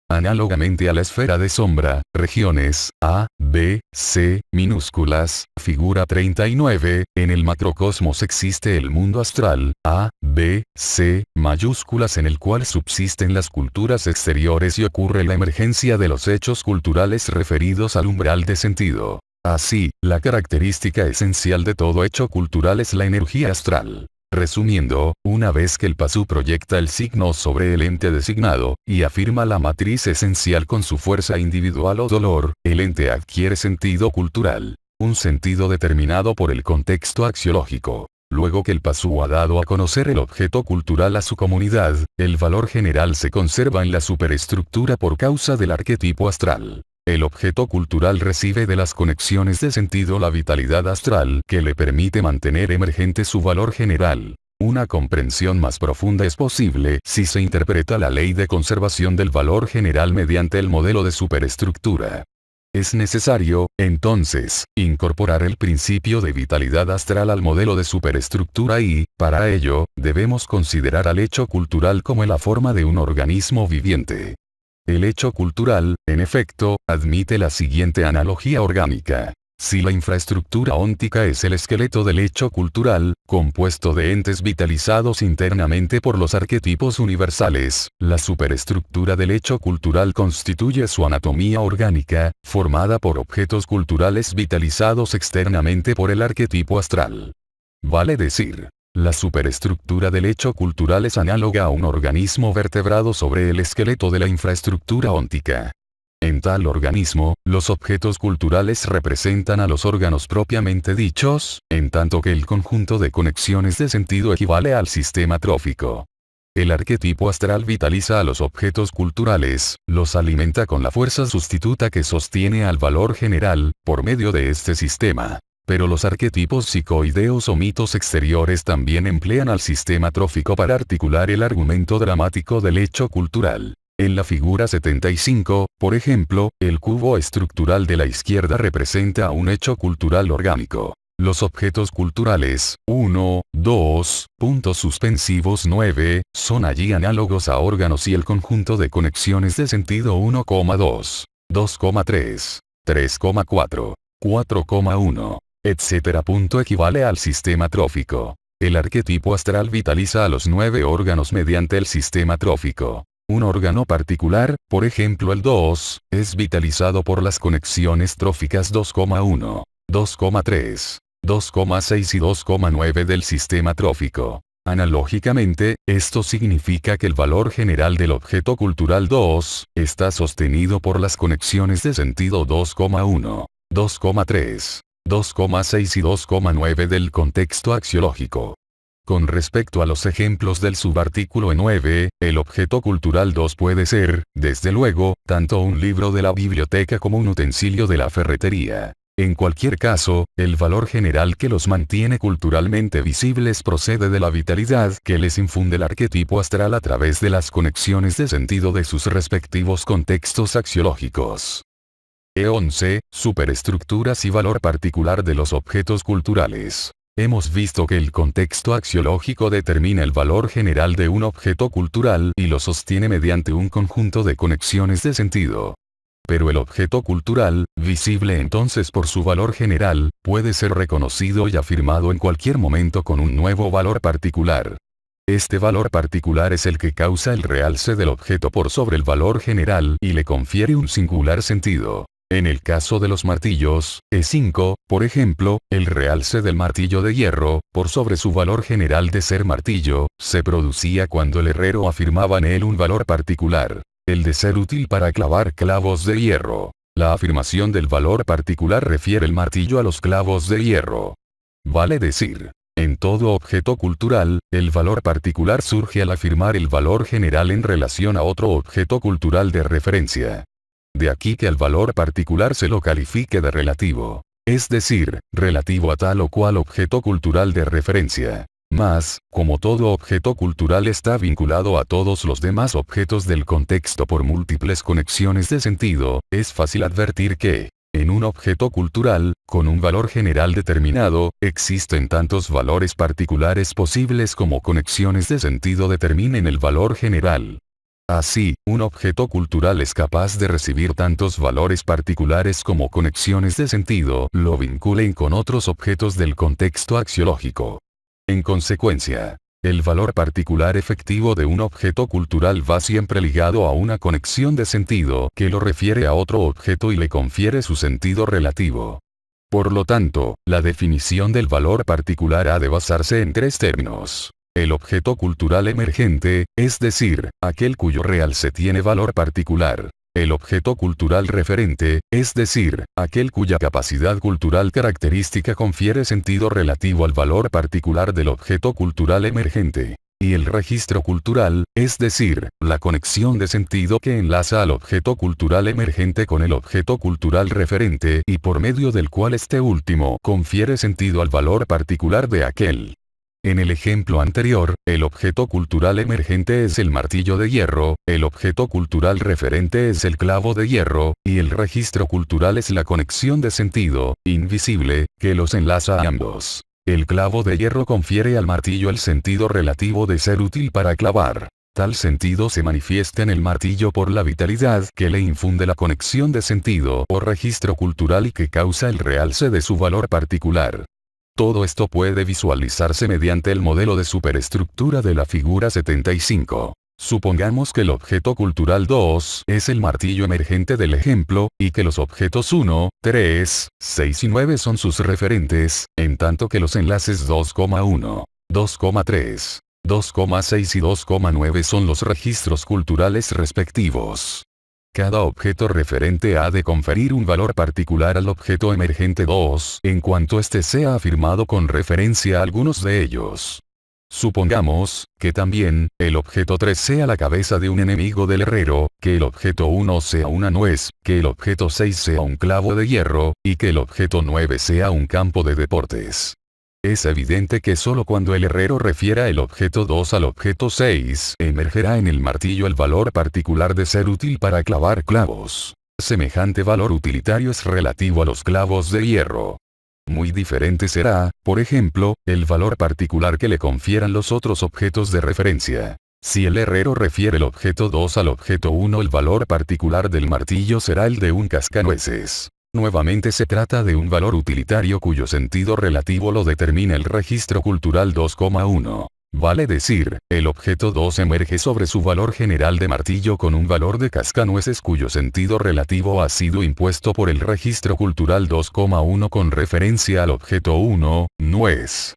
Análogamente a la esfera de sombra, regiones A, B, C, minúsculas, figura 39, en el macrocosmos existe el mundo astral, A, B, C, mayúsculas en el cual subsisten las culturas exteriores y ocurre la emergencia de los hechos culturales referidos al umbral de sentido. Así, la característica esencial de todo hecho cultural es la energía astral. Resumiendo, una vez que el Pasú proyecta el signo sobre el ente designado, y afirma la matriz esencial con su fuerza individual o dolor, el ente adquiere sentido cultural. Un sentido determinado por el contexto axiológico. Luego que el Pasú ha dado a conocer el objeto cultural a su comunidad, el valor general se conserva en la superestructura por causa del arquetipo astral. El objeto cultural recibe de las conexiones de sentido la vitalidad astral que le permite mantener emergente su valor general. Una comprensión más profunda es posible si se interpreta la ley de conservación del valor general mediante el modelo de superestructura. Es necesario, entonces, incorporar el principio de vitalidad astral al modelo de superestructura y, para ello, debemos considerar al hecho cultural como la forma de un organismo viviente. El hecho cultural, en efecto, admite la siguiente analogía orgánica. Si la infraestructura óntica es el esqueleto del hecho cultural, compuesto de entes vitalizados internamente por los arquetipos universales, la superestructura del hecho cultural constituye su anatomía orgánica, formada por objetos culturales vitalizados externamente por el arquetipo astral. Vale decir, la superestructura del hecho cultural es análoga a un organismo vertebrado sobre el esqueleto de la infraestructura óntica. En tal organismo, los objetos culturales representan a los órganos propiamente dichos, en tanto que el conjunto de conexiones de sentido equivale al sistema trófico. El arquetipo astral vitaliza a los objetos culturales, los alimenta con la fuerza sustituta que sostiene al valor general, por medio de este sistema. Pero los arquetipos psicoideos o mitos exteriores también emplean al sistema trófico para articular el argumento dramático del hecho cultural. En la figura 75, por ejemplo, el cubo estructural de la izquierda representa un hecho cultural orgánico. Los objetos culturales, 1, 2, puntos suspensivos 9, son allí análogos a órganos y el conjunto de conexiones de sentido 1,2, 2,3, 3,4, 4,1. Etcétera. Equivale al sistema trófico. El arquetipo astral vitaliza a los 9 órganos mediante el sistema trófico. Un órgano particular, por ejemplo el 2, es vitalizado por las conexiones tróficas 2,1, 2,3, 2,6 y 2,9 del sistema trófico. Analógicamente, esto significa que el valor general del objeto cultural 2, está sostenido por las conexiones de sentido 2,1, 2,3, 2,6 y 2,9 del contexto axiológico. Con respecto a los ejemplos del subartículo 9, el objeto cultural 2 puede ser, desde luego, tanto un libro de la biblioteca como un utensilio de la ferretería. En cualquier caso, el valor general que los mantiene culturalmente visibles procede de la vitalidad que les infunde el arquetipo astral a través de las conexiones de sentido de sus respectivos contextos axiológicos. E11, superestructuras y valor particular de los objetos culturales. Hemos visto que el contexto axiológico determina el valor general de un objeto cultural y lo sostiene mediante un conjunto de conexiones de sentido. Pero el objeto cultural, visible entonces por su valor general, puede ser reconocido y afirmado en cualquier momento con un nuevo valor particular. Este valor particular es el que causa el realce del objeto por sobre el valor general y le confiere un singular sentido. En el caso de los martillos, E5, por ejemplo, el realce del martillo de hierro, por sobre su valor general de ser martillo, se producía cuando el herrero afirmaba en él un valor particular, el de ser útil para clavar clavos de hierro. La afirmación del valor particular refiere el martillo a los clavos de hierro. Vale decir, en todo objeto cultural, el valor particular surge al afirmar el valor general en relación a otro objeto cultural de referencia. De aquí que al valor particular se lo califique de relativo, es decir, relativo a tal o cual objeto cultural de referencia. Mas, como todo objeto cultural está vinculado a todos los demás objetos del contexto por múltiples conexiones de sentido, es fácil advertir que, en un objeto cultural, con un valor general determinado, existen tantos valores particulares posibles como conexiones de sentido determinen el valor general. Así, un objeto cultural es capaz de recibir tantos valores particulares como conexiones de sentido lo vinculen con otros objetos del contexto axiológico. En consecuencia, el valor particular efectivo de un objeto cultural va siempre ligado a una conexión de sentido que lo refiere a otro objeto y le confiere su sentido relativo. Por lo tanto, la definición del valor particular ha de basarse en tres términos. El objeto cultural emergente, es decir, aquel cuyo realce tiene valor particular. El objeto cultural referente, es decir, aquel cuya capacidad cultural característica confiere sentido relativo al valor particular del objeto cultural emergente. Y el registro cultural, es decir, la conexión de sentido que enlaza al objeto cultural emergente con el objeto cultural referente y por medio del cual este último confiere sentido al valor particular de aquel. En el ejemplo anterior, el objeto cultural emergente es el martillo de hierro, el objeto cultural referente es el clavo de hierro, y el registro cultural es la conexión de sentido, invisible, que los enlaza a ambos. El clavo de hierro confiere al martillo el sentido relativo de ser útil para clavar. Tal sentido se manifiesta en el martillo por la vitalidad que le infunde la conexión de sentido o registro cultural y que causa el realce de su valor particular. Todo esto puede visualizarse mediante el modelo de superestructura de la figura 75. Supongamos que el objeto cultural 2 es el martillo emergente del ejemplo, y que los objetos 1, 3, 6 y 9 son sus referentes, en tanto que los enlaces 2,1, 2,3, 2,6 y 2,9 son los registros culturales respectivos. Cada objeto referente ha de conferir un valor particular al objeto emergente 2, en cuanto éste sea afirmado con referencia a algunos de ellos. Supongamos, que también, el objeto 3 sea la cabeza de un enemigo del herrero, que el objeto 1 sea una nuez, que el objeto 6 sea un clavo de hierro, y que el objeto 9 sea un campo de deportes. Es evidente que solo cuando el herrero refiera el objeto 2 al objeto 6, emergerá en el martillo el valor particular de ser útil para clavar clavos. Semejante valor utilitario es relativo a los clavos de hierro. Muy diferente será, por ejemplo, el valor particular que le confieran los otros objetos de referencia. Si el herrero refiere el objeto 2 al objeto 1, el valor particular del martillo será el de un cascanueces. Nuevamente se trata de un valor utilitario cuyo sentido relativo lo determina el registro cultural 2,1. Vale decir, el objeto 2 emerge sobre su valor general de martillo con un valor de cascanueces cuyo sentido relativo ha sido impuesto por el registro cultural 2,1 con referencia al objeto 1, nuez.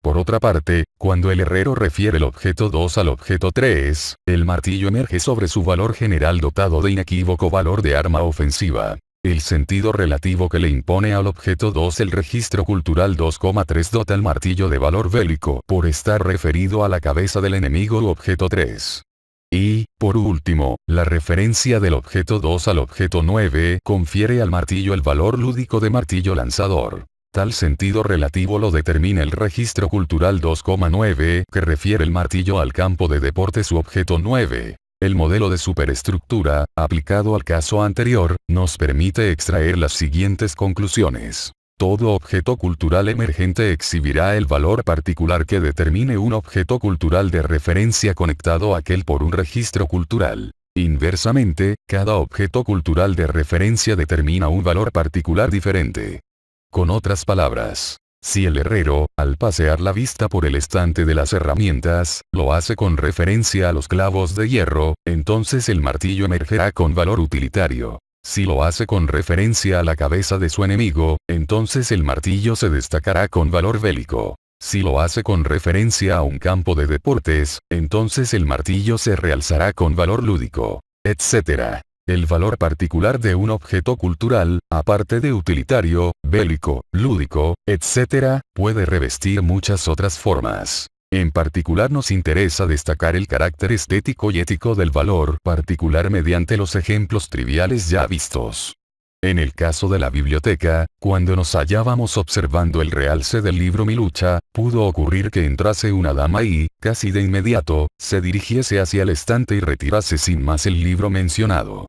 Por otra parte, cuando el herrero refiere el objeto 2 al objeto 3, el martillo emerge sobre su valor general dotado de inequívoco valor de arma ofensiva. El sentido relativo que le impone al objeto 2 el registro cultural 2,3 dota al martillo de valor bélico por estar referido a la cabeza del enemigo u objeto 3. Y, por último, la referencia del objeto 2 al objeto 9 confiere al martillo el valor lúdico de martillo lanzador. Tal sentido relativo lo determina el registro cultural 2,9 que refiere el martillo al campo de deporte su objeto 9. El modelo de superestructura, aplicado al caso anterior, nos permite extraer las siguientes conclusiones. Todo objeto cultural emergente exhibirá el valor particular que determine un objeto cultural de referencia conectado a aquel por un registro cultural. Inversamente, cada objeto cultural de referencia determina un valor particular diferente. Con otras palabras, si el herrero, al pasear la vista por el estante de las herramientas, lo hace con referencia a los clavos de hierro, entonces el martillo emergerá con valor utilitario. Si lo hace con referencia a la cabeza de su enemigo, entonces el martillo se destacará con valor bélico. Si lo hace con referencia a un campo de deportes, entonces el martillo se realzará con valor lúdico, etc. El valor particular de un objeto cultural, aparte de utilitario, bélico, lúdico, etc., puede revestir muchas otras formas. En particular nos interesa destacar el carácter estético y ético del valor particular mediante los ejemplos triviales ya vistos. En el caso de la biblioteca, cuando nos hallábamos observando el realce del libro Mi lucha, pudo ocurrir que entrase una dama y, casi de inmediato, se dirigiese hacia el estante y retirase sin más el libro mencionado.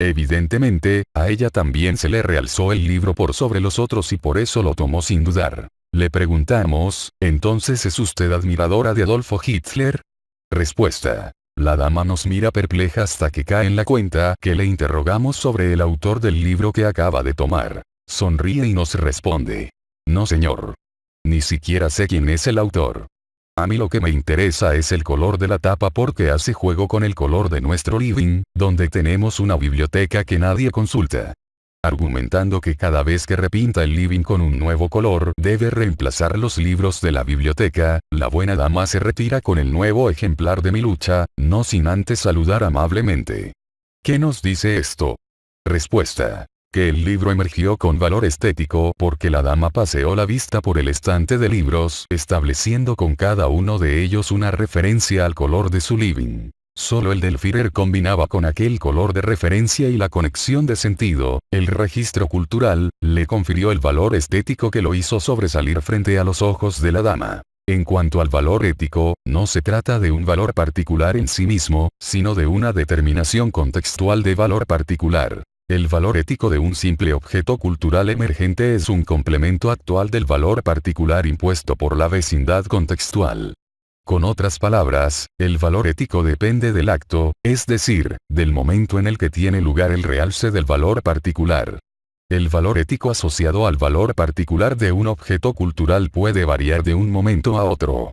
Evidentemente, a ella también se le realzó el libro por sobre los otros y por eso lo tomó sin dudar. Le preguntamos, ¿entonces es usted admiradora de Adolfo Hitler? Respuesta. La dama nos mira perpleja hasta que cae en la cuenta que le interrogamos sobre el autor del libro que acaba de tomar. Sonríe y nos responde. No señor. Ni siquiera sé quién es el autor. A mí lo que me interesa es el color de la tapa porque hace juego con el color de nuestro living, donde tenemos una biblioteca que nadie consulta. Argumentando que cada vez que repinta el living con un nuevo color debe reemplazar los libros de la biblioteca, la buena dama se retira con el nuevo ejemplar de Mi lucha, no sin antes saludar amablemente. ¿Qué nos dice esto? Respuesta. Que el libro emergió con valor estético porque la dama paseó la vista por el estante de libros, estableciendo con cada uno de ellos una referencia al color de su living. Solo el del Führer combinaba con aquel color de referencia y la conexión de sentido, el registro cultural, le confirió el valor estético que lo hizo sobresalir frente a los ojos de la dama. En cuanto al valor ético, no se trata de un valor particular en sí mismo, sino de una determinación contextual de valor particular. El valor ético de un simple objeto cultural emergente es un complemento actual del valor particular impuesto por la vecindad contextual. Con otras palabras, el valor ético depende del acto, es decir, del momento en el que tiene lugar el realce del valor particular. El valor ético asociado al valor particular de un objeto cultural puede variar de un momento a otro.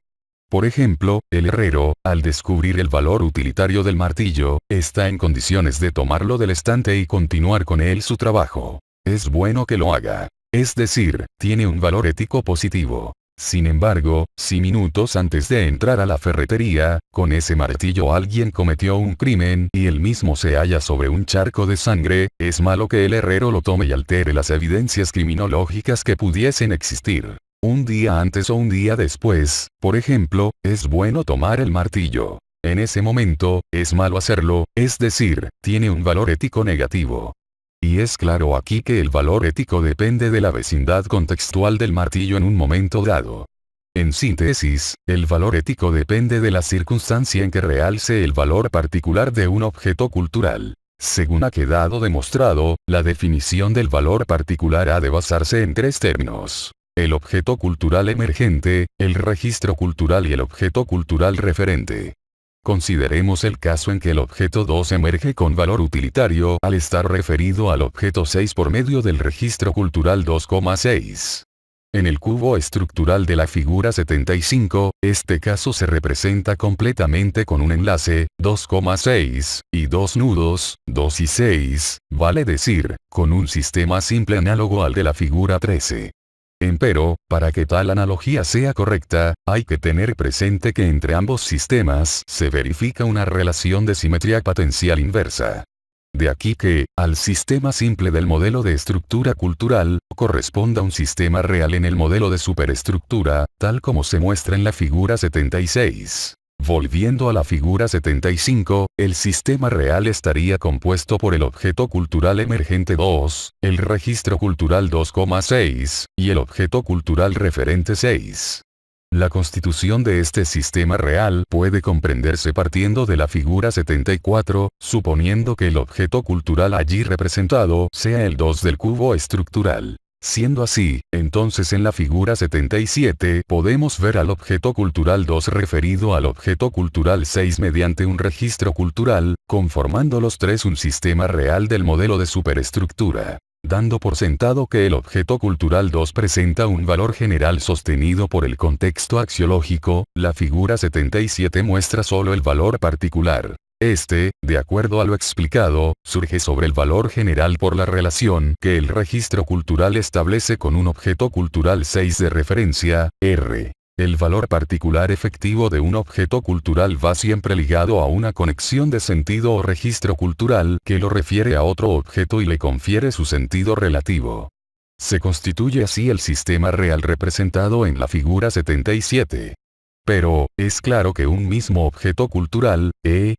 Por ejemplo, el herrero, al descubrir el valor utilitario del martillo, está en condiciones de tomarlo del estante y continuar con él su trabajo. Es bueno que lo haga. Es decir, tiene un valor ético positivo. Sin embargo, si minutos antes de entrar a la ferretería, con ese martillo alguien cometió un crimen y él mismo se halla sobre un charco de sangre, es malo que el herrero lo tome y altere las evidencias criminológicas que pudiesen existir. Un día antes o un día después, por ejemplo, es bueno tomar el martillo. En ese momento, es malo hacerlo, es decir, tiene un valor ético negativo. Y es claro aquí que el valor ético depende de la vecindad contextual del martillo en un momento dado. En síntesis, el valor ético depende de la circunstancia en que realce el valor particular de un objeto cultural. Según ha quedado demostrado, la definición del valor particular ha de basarse en tres términos. El objeto cultural emergente, el registro cultural y el objeto cultural referente. Consideremos el caso en que el objeto 2 emerge con valor utilitario al estar referido al objeto 6 por medio del registro cultural 2,6. En el cubo estructural de la figura 75, este caso se representa completamente con un enlace, 2,6, y dos nudos, 2 y 6, vale decir, con un sistema simple análogo al de la figura 13. Empero, para que tal analogía sea correcta, hay que tener presente que entre ambos sistemas se verifica una relación de simetría potencial inversa. De aquí que, al sistema simple del modelo de estructura cultural, corresponda un sistema real en el modelo de superestructura, tal como se muestra en la figura 76. Volviendo a la figura 75, el sistema real estaría compuesto por el objeto cultural emergente 2, el registro cultural 2,6, y el objeto cultural referente 6. La constitución de este sistema real puede comprenderse partiendo de la figura 74, suponiendo que el objeto cultural allí representado sea el 2 del cubo estructural. Siendo así, entonces en la figura 77 podemos ver al objeto cultural 2 referido al objeto cultural 6 mediante un registro cultural, conformando los tres un sistema real del modelo de superestructura. Dando por sentado que el objeto cultural 2 presenta un valor general sostenido por el contexto axiológico, la figura 77 muestra solo el valor particular. Este, de acuerdo a lo explicado, surge sobre el valor general por la relación que el registro cultural establece con un objeto cultural 6 de referencia, R. El valor particular efectivo de un objeto cultural va siempre ligado a una conexión de sentido o registro cultural que lo refiere a otro objeto y le confiere su sentido relativo. Se constituye así el sistema real representado en la figura 77. Pero, es claro que un mismo objeto cultural,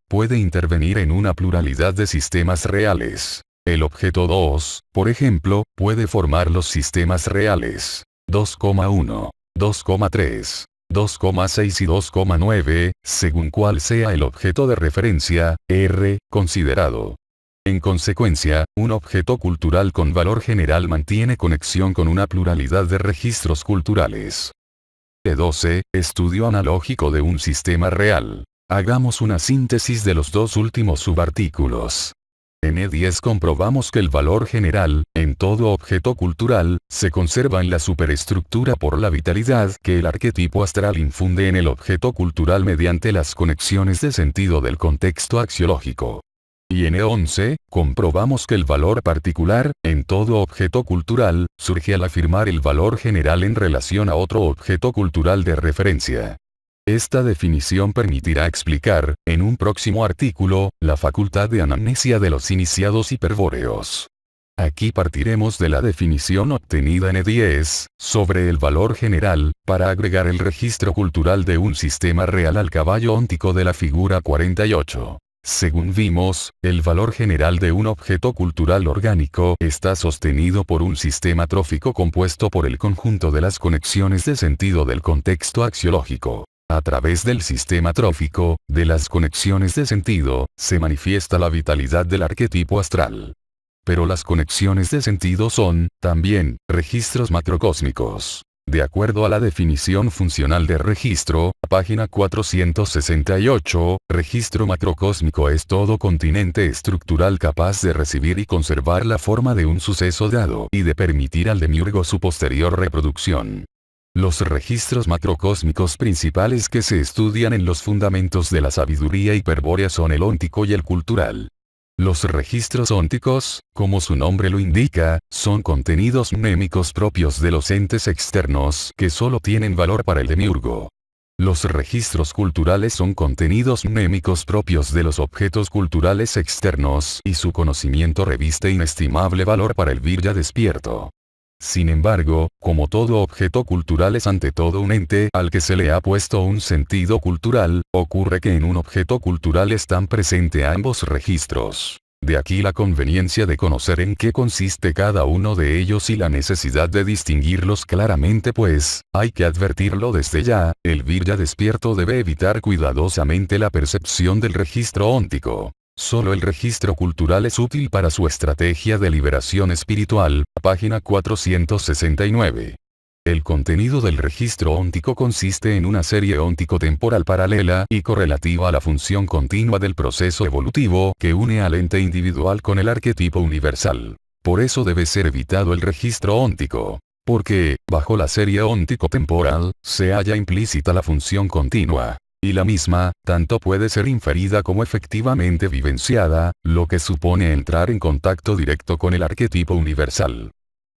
puede intervenir en una pluralidad de sistemas reales. El objeto 2, por ejemplo, puede formar los sistemas reales 2,1, 2,3, 2,6 y 2,9, según cuál sea el objeto de referencia, R, considerado. En consecuencia, un objeto cultural con valor general mantiene conexión con una pluralidad de registros culturales. 12. Estudio analógico de un sistema real. Hagamos una síntesis de los dos últimos subartículos. En E10 comprobamos que el valor general, en todo objeto cultural, se conserva en la superestructura por la vitalidad que el arquetipo astral infunde en el objeto cultural mediante las conexiones de sentido del contexto axiológico. Y en E11, comprobamos que el valor particular, en todo objeto cultural, surge al afirmar el valor general en relación a otro objeto cultural de referencia. Esta definición permitirá explicar, en un próximo artículo, la facultad de anamnesia de los iniciados hiperbóreos. Aquí partiremos de la definición obtenida en E10, sobre el valor general, para agregar el registro cultural de un sistema real al caballo óntico de la figura 48. Según vimos, el valor general de un objeto cultural orgánico está sostenido por un sistema trófico compuesto por el conjunto de las conexiones de sentido del contexto axiológico. A través del sistema trófico, de las conexiones de sentido, se manifiesta la vitalidad del arquetipo astral. Pero las conexiones de sentido son, también, registros macrocósmicos. De acuerdo a la definición funcional de registro, página 468, registro macrocósmico es todo continente estructural capaz de recibir y conservar la forma de un suceso dado y de permitir al demiurgo su posterior reproducción. Los registros macrocósmicos principales que se estudian en los fundamentos de la sabiduría hiperbórea son el óntico y el cultural. Los registros ónticos, como su nombre lo indica, son contenidos mnémicos propios de los entes externos que solo tienen valor para el demiurgo. Los registros culturales son contenidos mnémicos propios de los objetos culturales externos y su conocimiento reviste inestimable valor para el virya despierto. Sin embargo, como todo objeto cultural es ante todo un ente al que se le ha puesto un sentido cultural, ocurre que en un objeto cultural están presentes ambos registros. De aquí la conveniencia de conocer en qué consiste cada uno de ellos y la necesidad de distinguirlos claramente, pues, hay que advertirlo desde ya, el virya despierto debe evitar cuidadosamente la percepción del registro óntico. Solo el registro cultural es útil para su estrategia de liberación espiritual, página 469. El contenido del registro óntico consiste en una serie óntico-temporal paralela y correlativa a la función continua del proceso evolutivo que une al ente individual con el arquetipo universal. Por eso debe ser evitado el registro óntico. Porque, bajo la serie óntico-temporal, se halla implícita la función continua. Y la misma, tanto puede ser inferida como efectivamente vivenciada, lo que supone entrar en contacto directo con el arquetipo universal.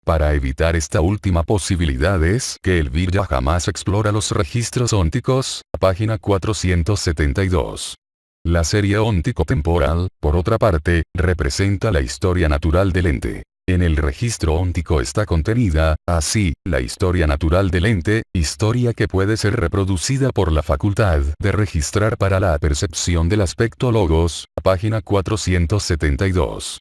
Para evitar esta última posibilidad es que el Virya jamás explora los registros ónticos, página 472. La serie óntico-temporal, por otra parte, representa la historia natural del ente. En el registro óntico está contenida, así, la historia natural del ente, historia que puede ser reproducida por la facultad de registrar para la percepción del aspecto logos, página 472.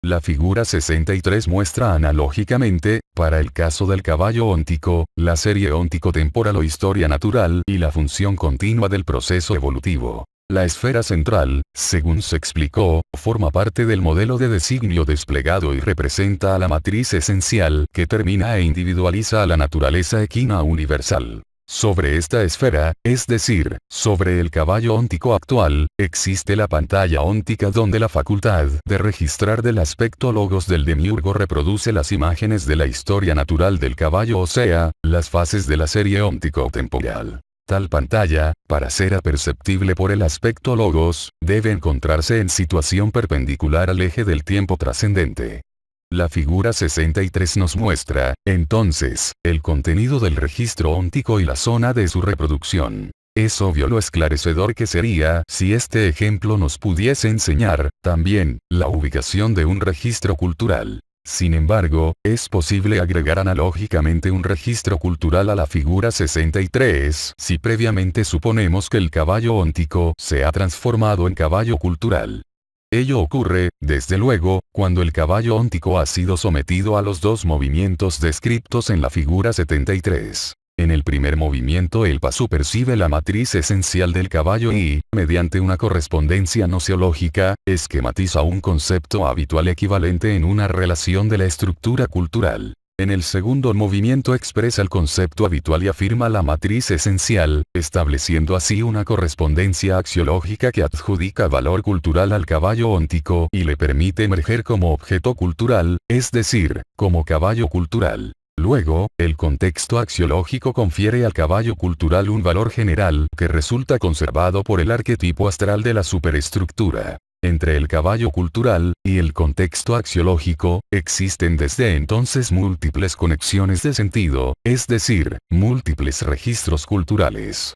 La figura 63 muestra analógicamente, para el caso del caballo óntico, la serie óntico-temporal o historia natural y la función continua del proceso evolutivo. La esfera central, según se explicó, forma parte del modelo de designio desplegado y representa a la matriz esencial que termina e individualiza a la naturaleza equina universal. Sobre esta esfera, es decir, sobre el caballo óntico actual, existe la pantalla óntica donde la facultad de registrar del aspecto logos del demiurgo reproduce las imágenes de la historia natural del caballo, o sea, las fases de la serie óntico-temporal. Tal pantalla, para ser aperceptible por el aspecto logos, debe encontrarse en situación perpendicular al eje del tiempo trascendente. La figura 63 nos muestra, entonces, el contenido del registro óntico y la zona de su reproducción. Es obvio lo esclarecedor que sería si este ejemplo nos pudiese enseñar, también, la ubicación de un registro cultural. Sin embargo, es posible agregar analógicamente un registro cultural a la figura 63 si previamente suponemos que el caballo óntico se ha transformado en caballo cultural. Ello ocurre, desde luego, cuando el caballo óntico ha sido sometido a los dos movimientos descritos en la figura 73. En el primer movimiento el paso percibe la matriz esencial del caballo y, mediante una correspondencia nociológica, esquematiza un concepto habitual equivalente en una relación de la estructura cultural. En el segundo movimiento expresa el concepto habitual y afirma la matriz esencial, estableciendo así una correspondencia axiológica que adjudica valor cultural al caballo óntico y le permite emerger como objeto cultural, es decir, como caballo cultural. Luego, el contexto axiológico confiere al caballo cultural un valor general que resulta conservado por el arquetipo astral de la superestructura. Entre el caballo cultural y el contexto axiológico, existen desde entonces múltiples conexiones de sentido, es decir, múltiples registros culturales.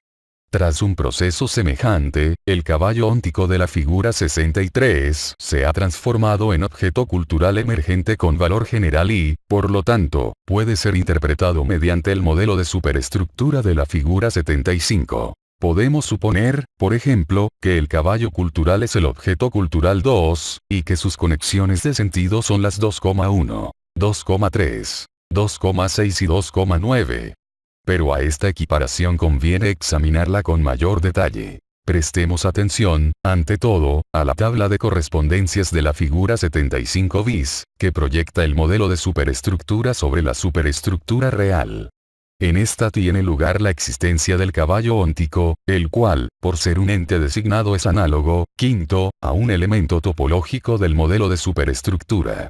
Tras un proceso semejante, el caballo óntico de la figura 63 se ha transformado en objeto cultural emergente con valor general y, por lo tanto, puede ser interpretado mediante el modelo de superestructura de la figura 75. Podemos suponer, por ejemplo, que el caballo cultural es el objeto cultural 2, y que sus conexiones de sentido son las 2,1, 2,3, 2,6 y 2,9. Pero a esta equiparación conviene examinarla con mayor detalle. Prestemos atención, ante todo, a la tabla de correspondencias de la figura 75 bis, que proyecta el modelo de superestructura sobre la superestructura real. En esta tiene lugar la existencia del caballo óntico, el cual, por ser un ente designado es análogo, quinto, a un elemento topológico del modelo de superestructura.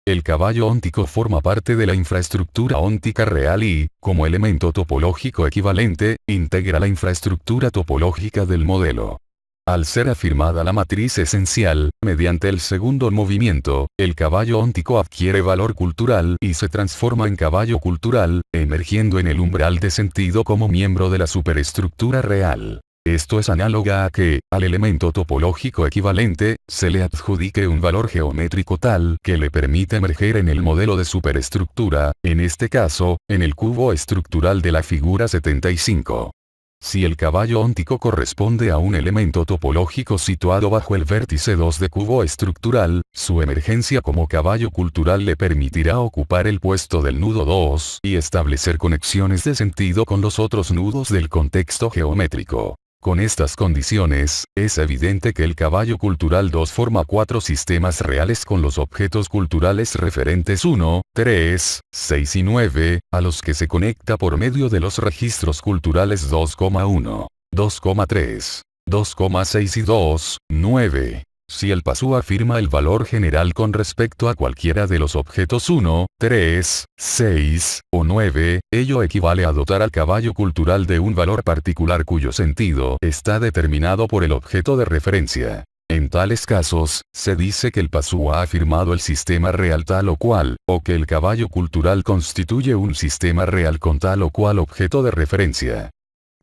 El caballo óntico forma parte de la infraestructura óntica real y, como elemento topológico equivalente, integra la infraestructura topológica del modelo. Al ser afirmada la matriz esencial, mediante el segundo movimiento, el caballo óntico adquiere valor cultural y se transforma en caballo cultural, emergiendo en el umbral de sentido como miembro de la superestructura real. Esto es análoga a que, al elemento topológico equivalente, se le adjudique un valor geométrico tal que le permite emerger en el modelo de superestructura, en este caso, en el cubo estructural de la figura 75. Si el caballo óntico corresponde a un elemento topológico situado bajo el vértice 2 de cubo estructural, su emergencia como caballo cultural le permitirá ocupar el puesto del nudo 2 y establecer conexiones de sentido con los otros nudos del contexto geométrico. Con estas condiciones, es evidente que el caballo cultural 2 forma 4 sistemas reales con los objetos culturales referentes 1, 3, 6 y 9, a los que se conecta por medio de los registros culturales 2,1, 2,3, 2,6 y 2,9. Si el PASU afirma el valor general con respecto a cualquiera de los objetos 1, 3, 6 o 9, ello equivale a dotar al caballo cultural de un valor particular cuyo sentido está determinado por el objeto de referencia. En tales casos, se dice que el pasú ha afirmado el sistema real tal o cual, o que el caballo cultural constituye un sistema real con tal o cual objeto de referencia.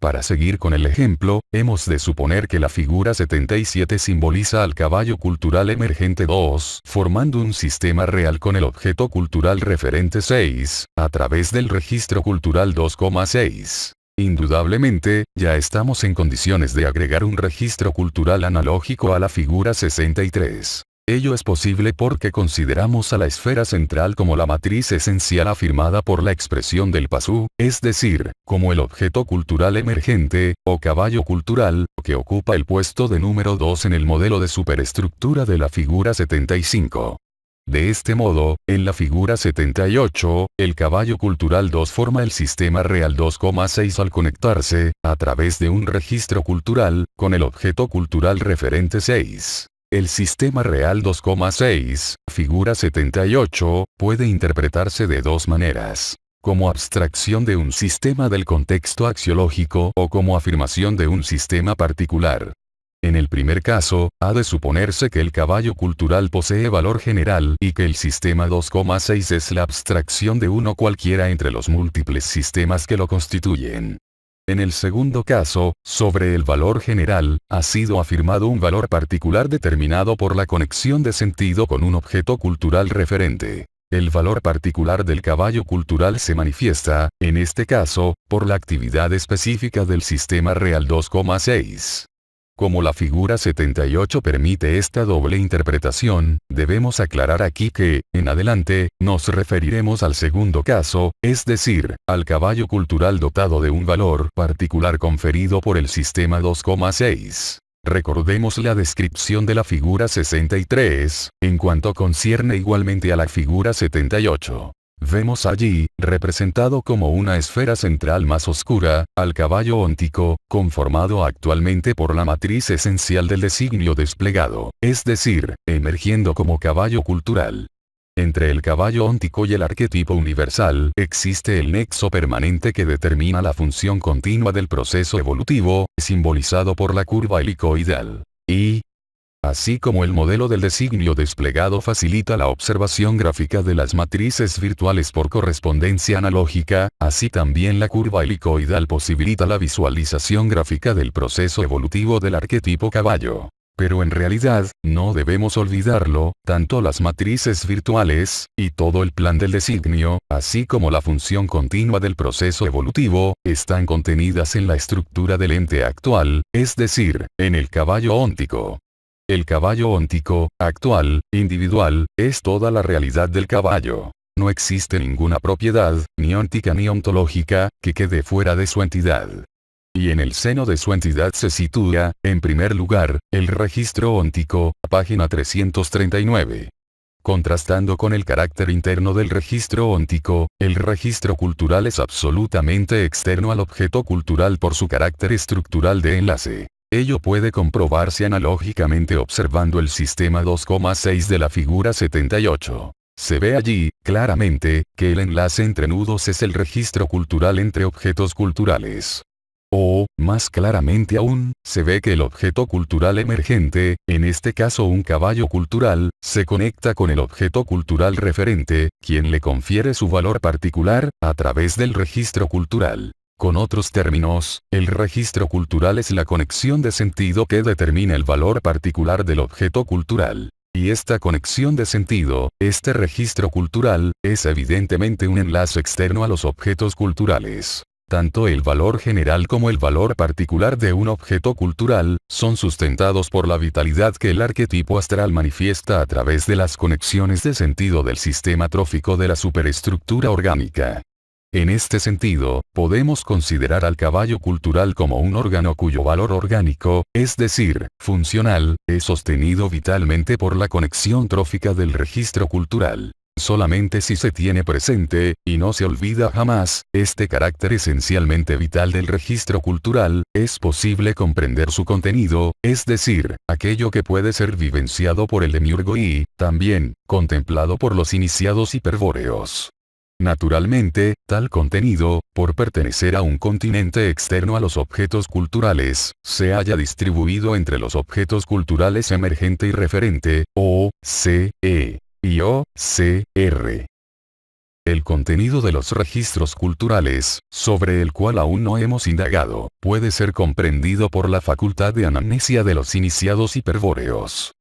Para seguir con el ejemplo, hemos de suponer que la figura 77 simboliza al caballo cultural emergente 2, formando un sistema real con el objeto cultural referente 6, a través del registro cultural 2,6. Indudablemente, ya estamos en condiciones de agregar un registro cultural analógico a la figura 63. Ello es posible porque consideramos a la esfera central como la matriz esencial afirmada por la expresión del pasú, es decir, como el objeto cultural emergente, o caballo cultural, que ocupa el puesto de número 2 en el modelo de superestructura de la figura 75. De este modo, en la figura 78, el caballo cultural 2 forma el sistema real 2,6 al conectarse, a través de un registro cultural, con el objeto cultural referente 6. El sistema real 2,6, figura 78, puede interpretarse de dos maneras: como abstracción de un sistema del contexto axiológico o como afirmación de un sistema particular. En el primer caso, ha de suponerse que el caballo cultural posee valor general y que el sistema 2,6 es la abstracción de uno cualquiera entre los múltiples sistemas que lo constituyen. En el segundo caso, sobre el valor general, ha sido afirmado un valor particular determinado por la conexión de sentido con un objeto cultural referente. El valor particular del caballo cultural se manifiesta, en este caso, por la actividad específica del sistema real 2,6. Como la figura 78 permite esta doble interpretación, debemos aclarar aquí que, en adelante, nos referiremos al segundo caso, es decir, al caballo cultural dotado de un valor particular conferido por el sistema 2,6. Recordemos la descripción de la figura 63, en cuanto concierne igualmente a la figura 78. Vemos allí, representado como una esfera central más oscura, al caballo óntico, conformado actualmente por la matriz esencial del designio desplegado, es decir, emergiendo como caballo cultural. Entre el caballo óntico y el arquetipo universal, existe el nexo permanente que determina la función continua del proceso evolutivo, simbolizado por la curva helicoidal. Y, así como el modelo del designio desplegado facilita la observación gráfica de las matrices virtuales por correspondencia analógica, así también la curva helicoidal posibilita la visualización gráfica del proceso evolutivo del arquetipo caballo. Pero en realidad, no debemos olvidarlo, tanto las matrices virtuales, y todo el plan del designio, así como la función continua del proceso evolutivo, están contenidas en la estructura del ente actual, es decir, en el caballo óntico. El caballo óntico, actual, individual, es toda la realidad del caballo. No existe ninguna propiedad, ni óntica ni ontológica, que quede fuera de su entidad. Y en el seno de su entidad se sitúa, en primer lugar, el registro óntico, página 339. Contrastando con el carácter interno del registro óntico, el registro cultural es absolutamente externo al objeto cultural por su carácter estructural de enlace. Ello puede comprobarse analógicamente observando el sistema 2,6 de la figura 78. Se ve allí, claramente, que el enlace entre nudos es el registro cultural entre objetos culturales. O, más claramente aún, se ve que el objeto cultural emergente, en este caso un caballo cultural, se conecta con el objeto cultural referente, quien le confiere su valor particular, a través del registro cultural. Con otros términos, el registro cultural es la conexión de sentido que determina el valor particular del objeto cultural. Y esta conexión de sentido, este registro cultural, es evidentemente un enlace externo a los objetos culturales. Tanto el valor general como el valor particular de un objeto cultural, son sustentados por la vitalidad que el arquetipo astral manifiesta a través de las conexiones de sentido del sistema trófico de la superestructura orgánica. En este sentido, podemos considerar al caballo cultural como un órgano cuyo valor orgánico, es decir, funcional, es sostenido vitalmente por la conexión trófica del registro cultural. Solamente si se tiene presente, y no se olvida jamás, este carácter esencialmente vital del registro cultural, es posible comprender su contenido, es decir, aquello que puede ser vivenciado por el demiurgo y, también, contemplado por los iniciados hiperbóreos. Naturalmente, tal contenido, por pertenecer a un continente externo a los objetos culturales, se haya distribuido entre los objetos culturales emergente y referente, O, C, E, y O, C, R. El contenido de los registros culturales, sobre el cual aún no hemos indagado, puede ser comprendido por la facultad de anamnesia de los iniciados hiperbóreos.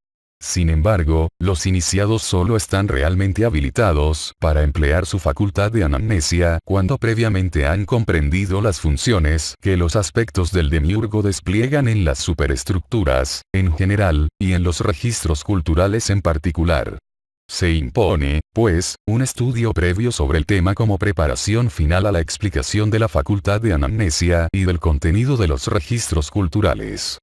Sin embargo, los iniciados solo están realmente habilitados para emplear su facultad de anamnesia cuando previamente han comprendido las funciones que los aspectos del demiurgo despliegan en las superestructuras, en general, y en los registros culturales en particular. Se impone, pues, un estudio previo sobre el tema como preparación final a la explicación de la facultad de anamnesia y del contenido de los registros culturales.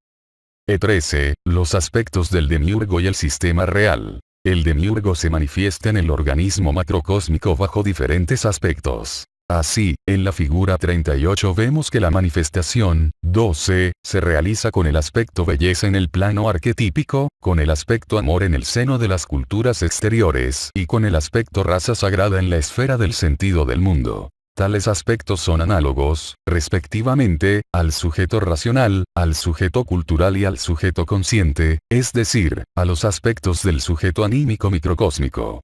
E13. Los aspectos del demiurgo y el sistema real. El demiurgo se manifiesta en el organismo macrocósmico bajo diferentes aspectos. Así, en la figura 38 vemos que la manifestación, 12, se realiza con el aspecto belleza en el plano arquetípico, con el aspecto amor en el seno de las culturas exteriores y con el aspecto raza sagrada en la esfera del sentido del mundo. Tales aspectos son análogos, respectivamente, al sujeto racional, al sujeto cultural y al sujeto consciente, es decir, a los aspectos del sujeto anímico microcósmico.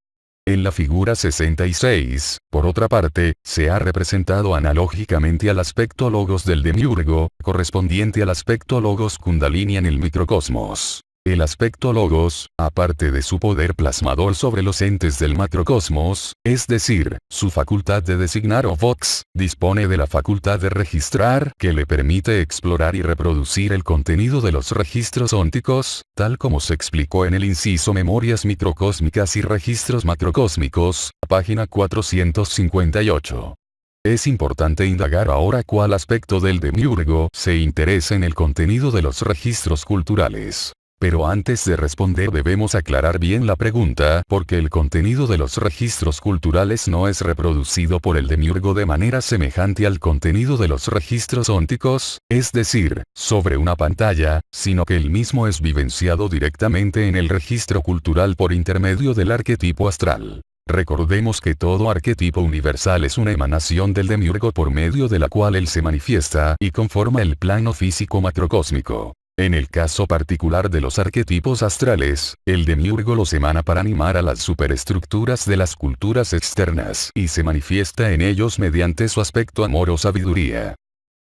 En la figura 66, por otra parte, se ha representado analógicamente al aspecto logos del demiurgo, correspondiente al aspecto logos kundalini en el microcosmos. El aspecto logos, aparte de su poder plasmador sobre los entes del macrocosmos, es decir, su facultad de designar o vox, dispone de la facultad de registrar que le permite explorar y reproducir el contenido de los registros ónticos, tal como se explicó en el inciso Memorias microcósmicas y registros macrocósmicos, página 458. Es importante indagar ahora cuál aspecto del demiurgo se interesa en el contenido de los registros culturales. Pero antes de responder debemos aclarar bien la pregunta porque el contenido de los registros culturales no es reproducido por el demiurgo de manera semejante al contenido de los registros ónticos, es decir, sobre una pantalla, sino que el mismo es vivenciado directamente en el registro cultural por intermedio del arquetipo astral. Recordemos que todo arquetipo universal es una emanación del demiurgo por medio de la cual él se manifiesta y conforma el plano físico macrocósmico. En el caso particular de los arquetipos astrales, el demiurgo los emana para animar a las superestructuras de las culturas externas y se manifiesta en ellos mediante su aspecto amor o sabiduría.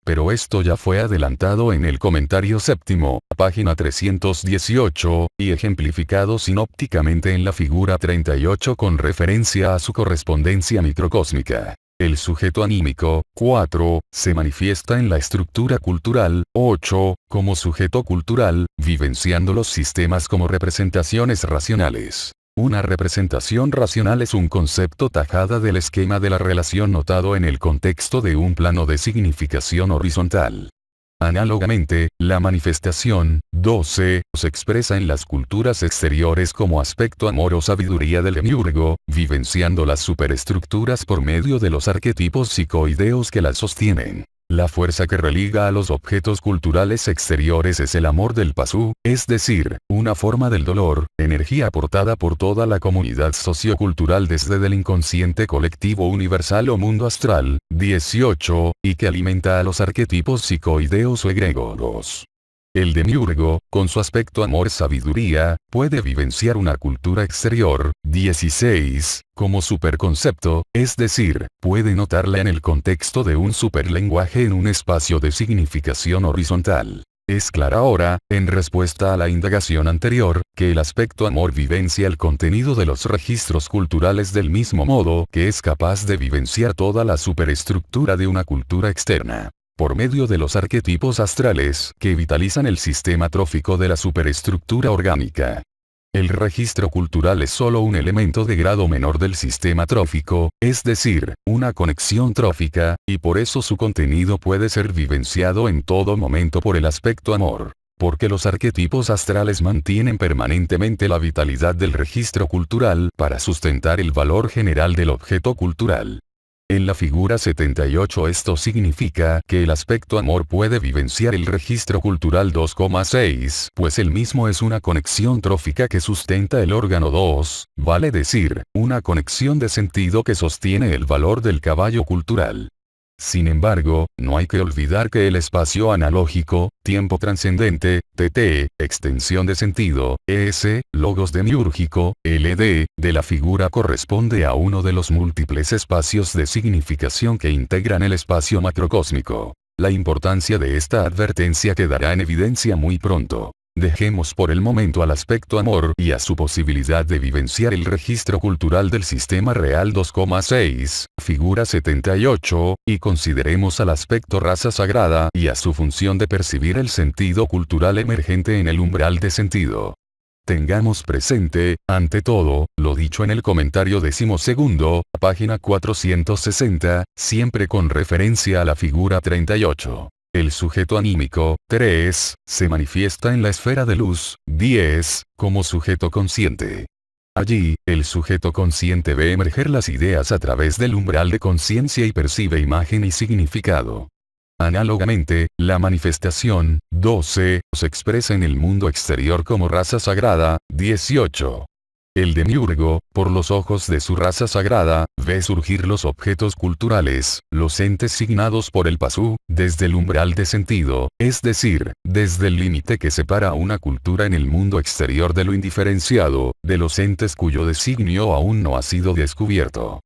Pero esto ya fue adelantado en el comentario séptimo, página 318, y ejemplificado sinópticamente en la figura 38 con referencia a su correspondencia microcósmica. El sujeto anímico, 4, se manifiesta en la estructura cultural, 8, como sujeto cultural, vivenciando los sistemas como representaciones racionales. Una representación racional es un concepto tajada del esquema de la relación notado en el contexto de un plano de significación horizontal. Análogamente, la manifestación, 12, se expresa en las culturas exteriores como aspecto amor o sabiduría del demiurgo, vivenciando las superestructuras por medio de los arquetipos psicoideos que las sostienen. La fuerza que religa a los objetos culturales exteriores es el amor del pasú, es decir, una forma del dolor, energía aportada por toda la comunidad sociocultural desde el inconsciente colectivo universal o mundo astral, 18, y que alimenta a los arquetipos psicoideos o egregores. El demiurgo, con su aspecto amor-sabiduría, puede vivenciar una cultura exterior, 16, como superconcepto, es decir, puede notarla en el contexto de un superlenguaje en un espacio de significación horizontal. Es clara ahora, en respuesta a la indagación anterior, que el aspecto amor vivencia el contenido de los registros culturales del mismo modo que es capaz de vivenciar toda la superestructura de una cultura externa. Por medio de los arquetipos astrales que vitalizan el sistema trófico de la superestructura orgánica. El registro cultural es solo un elemento de grado menor del sistema trófico, es decir, una conexión trófica, y por eso su contenido puede ser vivenciado en todo momento por el aspecto amor. Porque los arquetipos astrales mantienen permanentemente la vitalidad del registro cultural para sustentar el valor general del objeto cultural. En la figura 78 esto significa que el aspecto amor puede vivenciar el registro cultural 2,6, pues el mismo es una conexión trófica que sustenta el órgano 2, vale decir, una conexión de sentido que sostiene el valor del caballo cultural. Sin embargo, no hay que olvidar que el espacio analógico, tiempo trascendente, TT, extensión de sentido, ES, logos demiúrgico, LD, de la figura corresponde a uno de los múltiples espacios de significación que integran el espacio macrocósmico. La importancia de esta advertencia quedará en evidencia muy pronto. Dejemos por el momento al aspecto amor y a su posibilidad de vivenciar el registro cultural del sistema real 2,6, figura 78, y consideremos al aspecto raza sagrada y a su función de percibir el sentido cultural emergente en el umbral de sentido. Tengamos presente, ante todo, lo dicho en el comentario 12, página 460, siempre con referencia a la figura 38. El sujeto anímico, 3, se manifiesta en la esfera de luz, 10, como sujeto consciente. Allí, el sujeto consciente ve emerger las ideas a través del umbral de conciencia y percibe imagen y significado. Análogamente, la manifestación, 12, se expresa en el mundo exterior como raza sagrada, 18. El demiurgo, por los ojos de su raza sagrada, ve surgir los objetos culturales, los entes signados por el pasú, desde el umbral de sentido, es decir, desde el límite que separa a una cultura en el mundo exterior de lo indiferenciado, de los entes cuyo designio aún no ha sido descubierto.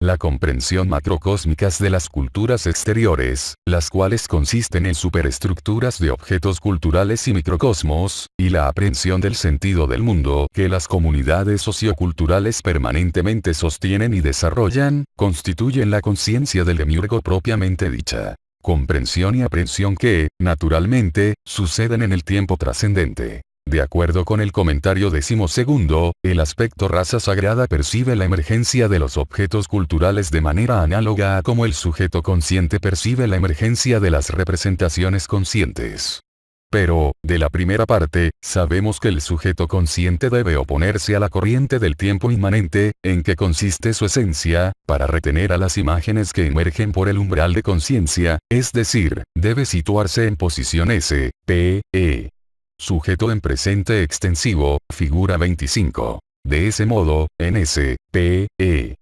La comprensión macrocósmica de las culturas exteriores, las cuales consisten en superestructuras de objetos culturales y microcosmos, y la aprehensión del sentido del mundo que las comunidades socioculturales permanentemente sostienen y desarrollan, constituyen la conciencia del demiurgo propiamente dicha. Comprensión y aprehensión que, naturalmente, suceden en el tiempo trascendente. De acuerdo con el comentario 12, el aspecto raza sagrada percibe la emergencia de los objetos culturales de manera análoga a como el sujeto consciente percibe la emergencia de las representaciones conscientes. Pero, de la primera parte, sabemos que el sujeto consciente debe oponerse a la corriente del tiempo inmanente, en que consiste su esencia, para retener a las imágenes que emergen por el umbral de conciencia, es decir, debe situarse en posición S, P, E. Sujeto en presente extensivo, figura 25. De ese modo, en S, P, E.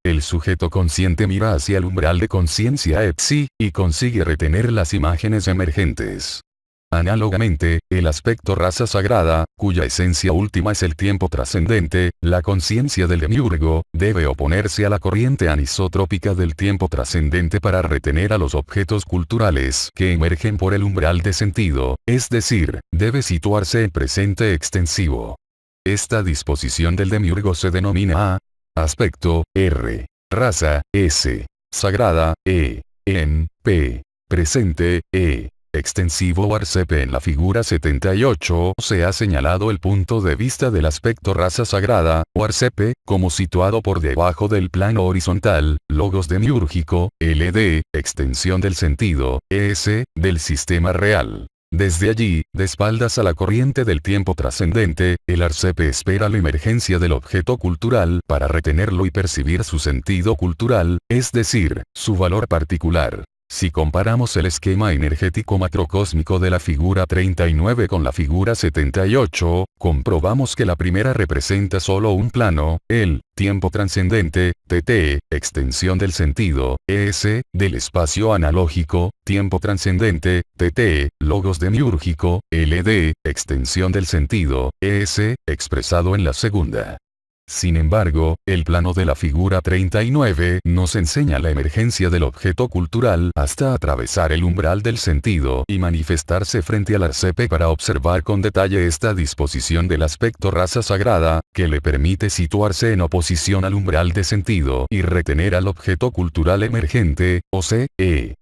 El sujeto consciente mira hacia el umbral de conciencia EPSI, y consigue retener las imágenes emergentes. Análogamente, el aspecto raza sagrada, cuya esencia última es el tiempo trascendente, la conciencia del demiurgo, debe oponerse a la corriente anisotrópica del tiempo trascendente para retener a los objetos culturales que emergen por el umbral de sentido, es decir, debe situarse en presente extensivo. Esta disposición del demiurgo se denomina A. Aspecto, R. Raza, S. Sagrada, E. En, P. Presente, E. Extensivo o arcepe. En la figura 78 se ha señalado el punto de vista del aspecto raza sagrada, o arcepe, como situado por debajo del plano horizontal, logos demiúrgico, LD, extensión del sentido, ES, del sistema real. Desde allí, de espaldas a la corriente del tiempo trascendente, el arcepe espera la emergencia del objeto cultural para retenerlo y percibir su sentido cultural, es decir, su valor particular. Si comparamos el esquema energético macrocósmico de la figura 39 con la figura 78, comprobamos que la primera representa solo un plano, el tiempo trascendente, TT, extensión del sentido, ES, del espacio analógico, tiempo trascendente, TT, logos demiúrgico, LD, extensión del sentido, ES, expresado en la segunda. Sin embargo, el plano de la figura 39 nos enseña la emergencia del objeto cultural hasta atravesar el umbral del sentido y manifestarse frente al arcepe para observar con detalle esta disposición del aspecto raza sagrada, que le permite situarse en oposición al umbral de sentido y retener al objeto cultural emergente, o CE.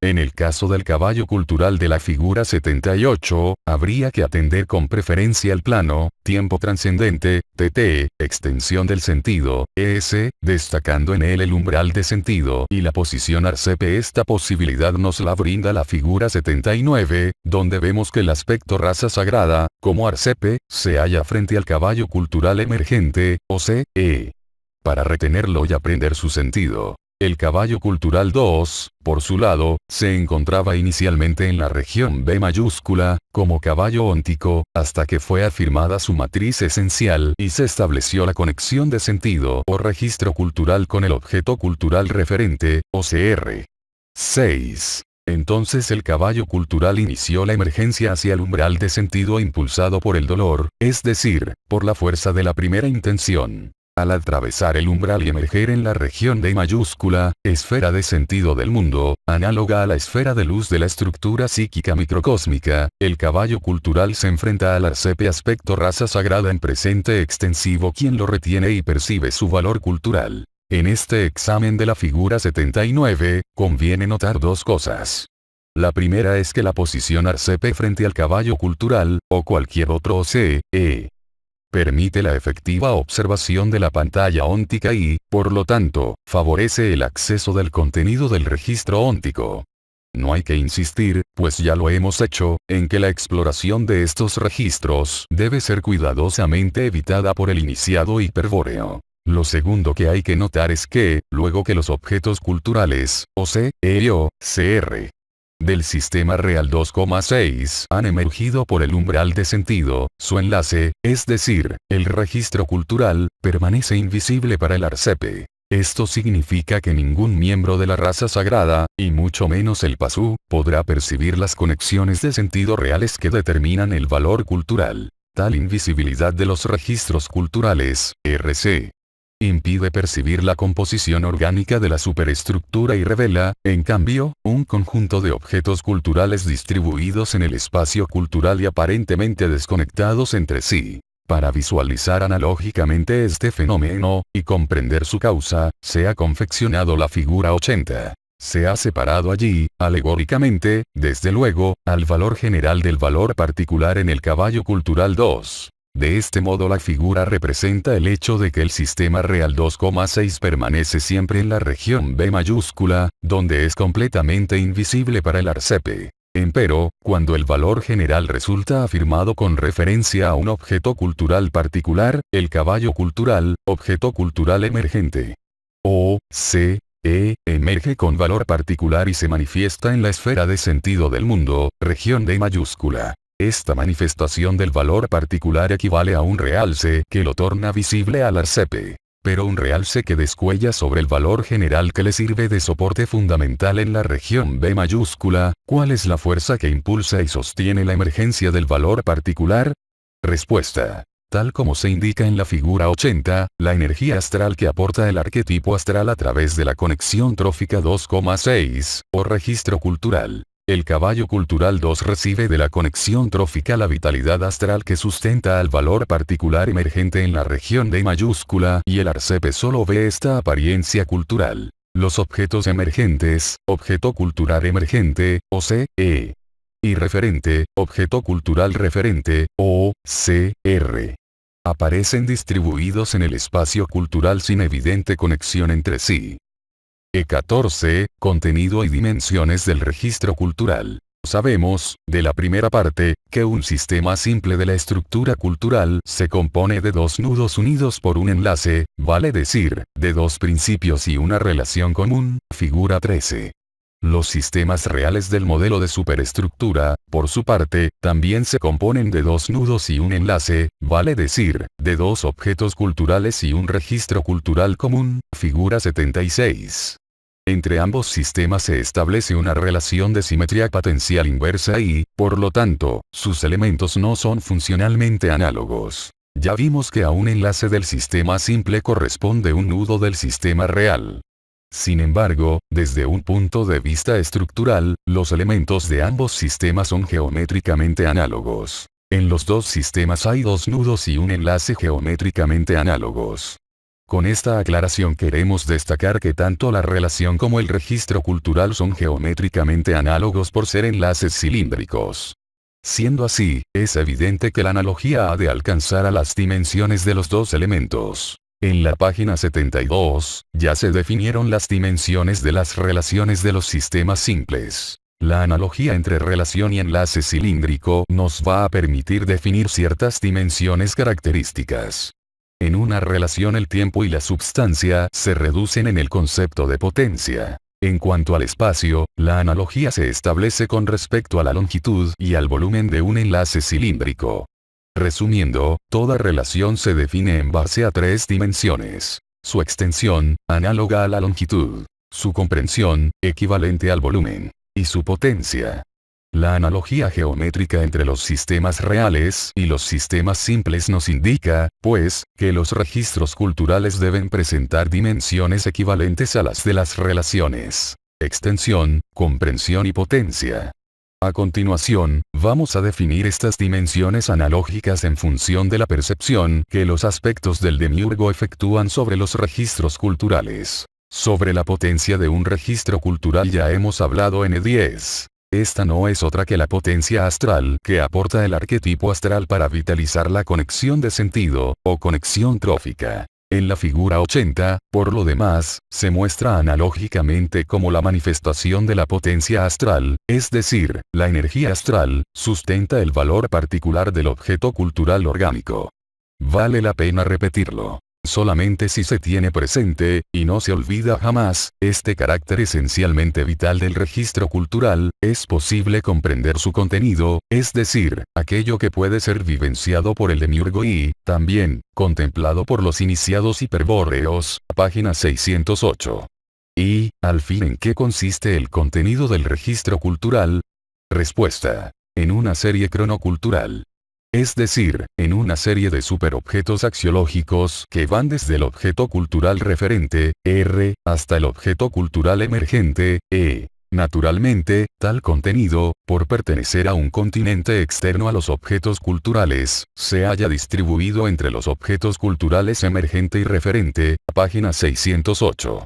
En el caso del caballo cultural de la figura 78, habría que atender con preferencia al plano, tiempo trascendente, TT, extensión del sentido, ES, destacando en él el umbral de sentido y la posición arcepe. Esta posibilidad nos la brinda la figura 79, donde vemos que el aspecto raza sagrada, como arcepe, se halla frente al caballo cultural emergente, o CE. Para retenerlo y aprender su sentido, El caballo cultural 2, por su lado, se encontraba inicialmente en la región B mayúscula, como caballo óntico, hasta que fue afirmada su matriz esencial y se estableció la conexión de sentido o registro cultural con el objeto cultural referente, OCR. 6. Entonces el caballo cultural inició la emergencia hacia el umbral de sentido impulsado por el dolor, es decir, por la fuerza de la primera intención. Al atravesar el umbral y emerger en la región de mayúscula, esfera de sentido del mundo, análoga a la esfera de luz de la estructura psíquica microcósmica, el caballo cultural se enfrenta al arcepe aspecto raza sagrada en presente extensivo quien lo retiene y percibe su valor cultural. En este examen de la figura 79, conviene notar dos cosas. La primera es que la posición arcepe frente al caballo cultural, o cualquier otro OCE, permite la efectiva observación de la pantalla óntica y, por lo tanto, favorece el acceso del contenido del registro óntico. No hay que insistir, pues ya lo hemos hecho, en que la exploración de estos registros debe ser cuidadosamente evitada por el iniciado hiperbóreo. Lo segundo que hay que notar es que, luego que los objetos culturales, OCE o CR, del sistema real 2,6 han emergido por el umbral de sentido, su enlace, es decir, el registro cultural, permanece invisible para el arcepe. Esto significa que ningún miembro de la raza sagrada, y mucho menos el pasú, podrá percibir las conexiones de sentido reales que determinan el valor cultural. Tal invisibilidad de los registros culturales, RC, impide percibir la composición orgánica de la superestructura y revela, en cambio, un conjunto de objetos culturales distribuidos en el espacio cultural y aparentemente desconectados entre sí. Para visualizar analógicamente este fenómeno, y comprender su causa, se ha confeccionado la figura 80. Se ha separado allí, alegóricamente, desde luego, al valor general del valor particular en el caballo cultural 2. De este modo la figura representa el hecho de que el sistema real 2,6 permanece siempre en la región B mayúscula, donde es completamente invisible para el arcepe. Empero, cuando el valor general resulta afirmado con referencia a un objeto cultural particular, el caballo cultural, objeto cultural emergente, OCE, emerge con valor particular y se manifiesta en la esfera de sentido del mundo, región D mayúscula. Esta manifestación del valor particular equivale a un realce que lo torna visible al arcepe. Pero un realce que descuella sobre el valor general que le sirve de soporte fundamental en la región B mayúscula. ¿Cuál es la fuerza que impulsa y sostiene la emergencia del valor particular? Respuesta. Tal como se indica en la figura 80, la energía astral que aporta el arquetipo astral a través de la conexión trófica 2,6, o registro cultural. El caballo cultural 2 recibe de la conexión trófica la vitalidad astral que sustenta al valor particular emergente en la región D mayúscula y el arcepe solo ve esta apariencia cultural. Los objetos emergentes, objeto cultural emergente, OCE, y referente, objeto cultural referente, OCR, aparecen distribuidos en el espacio cultural sin evidente conexión entre sí. E14, contenido y dimensiones del registro cultural. Sabemos, de la primera parte, que un sistema simple de la estructura cultural se compone de dos nudos unidos por un enlace, vale decir, de dos principios y una relación común, figura 13. Los sistemas reales del modelo de superestructura, por su parte, también se componen de dos nudos y un enlace, vale decir, de dos objetos culturales y un registro cultural común, figura 76. Entre ambos sistemas se establece una relación de simetría potencial inversa y, por lo tanto, sus elementos no son funcionalmente análogos. Ya vimos que a un enlace del sistema simple corresponde un nudo del sistema real. Sin embargo, desde un punto de vista estructural, los elementos de ambos sistemas son geométricamente análogos. En los dos sistemas hay dos nudos y un enlace geométricamente análogos. Con esta aclaración queremos destacar que tanto la relación como el registro cultural son geométricamente análogos por ser enlaces cilíndricos. Siendo así, es evidente que la analogía ha de alcanzar a las dimensiones de los dos elementos. En la página 72, ya se definieron las dimensiones de las relaciones de los sistemas simples. La analogía entre relación y enlace cilíndrico nos va a permitir definir ciertas dimensiones características. En una relación el tiempo y la substancia se reducen en el concepto de potencia. En cuanto al espacio, la analogía se establece con respecto a la longitud y al volumen de un enlace cilíndrico. Resumiendo, toda relación se define en base a tres dimensiones. Su extensión, análoga a la longitud. Su comprensión, equivalente al volumen. Y su potencia. La analogía geométrica entre los sistemas reales y los sistemas simples nos indica, pues, que los registros culturales deben presentar dimensiones equivalentes a las de las relaciones. Extensión, comprensión y potencia. A continuación, vamos a definir estas dimensiones analógicas en función de la percepción que los aspectos del demiurgo efectúan sobre los registros culturales. Sobre la potencia de un registro cultural ya hemos hablado en E10. Esta no es otra que la potencia astral que aporta el arquetipo astral para vitalizar la conexión de sentido, o conexión trófica. En la figura 80, por lo demás, se muestra analógicamente como la manifestación de la potencia astral, es decir, la energía astral, sustenta el valor particular del objeto cultural orgánico. Vale la pena repetirlo. Solamente si se tiene presente, y no se olvida jamás, este carácter esencialmente vital del registro cultural, es posible comprender su contenido, es decir, aquello que puede ser vivenciado por el demiurgo y, también, contemplado por los iniciados hiperbóreos, página 608. Y, al fin, ¿en qué consiste el contenido del registro cultural? Respuesta. En una serie cronocultural. Es decir, en una serie de superobjetos axiológicos que van desde el objeto cultural referente, R, hasta el objeto cultural emergente, E. Naturalmente, tal contenido, por pertenecer a un continente externo a los objetos culturales, se haya distribuido entre los objetos culturales emergente y referente, página 608.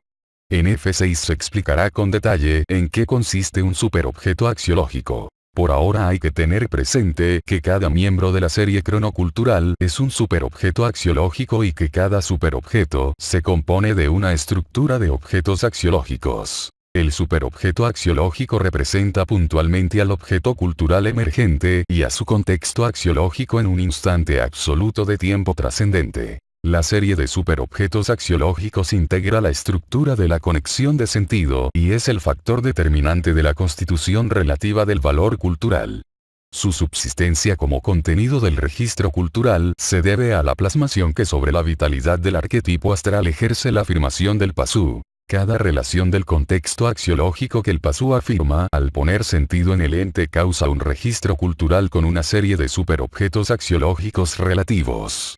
En F6 se explicará con detalle en qué consiste un superobjeto axiológico. Por ahora hay que tener presente que cada miembro de la serie cronocultural es un superobjeto axiológico y que cada superobjeto se compone de una estructura de objetos axiológicos. El superobjeto axiológico representa puntualmente al objeto cultural emergente y a su contexto axiológico en un instante absoluto de tiempo trascendente. La serie de superobjetos axiológicos integra la estructura de la conexión de sentido y es el factor determinante de la constitución relativa del valor cultural. Su subsistencia como contenido del registro cultural se debe a la plasmación que sobre la vitalidad del arquetipo astral ejerce la afirmación del pasú. Cada relación del contexto axiológico que el pasú afirma al poner sentido en el ente causa un registro cultural con una serie de superobjetos axiológicos relativos.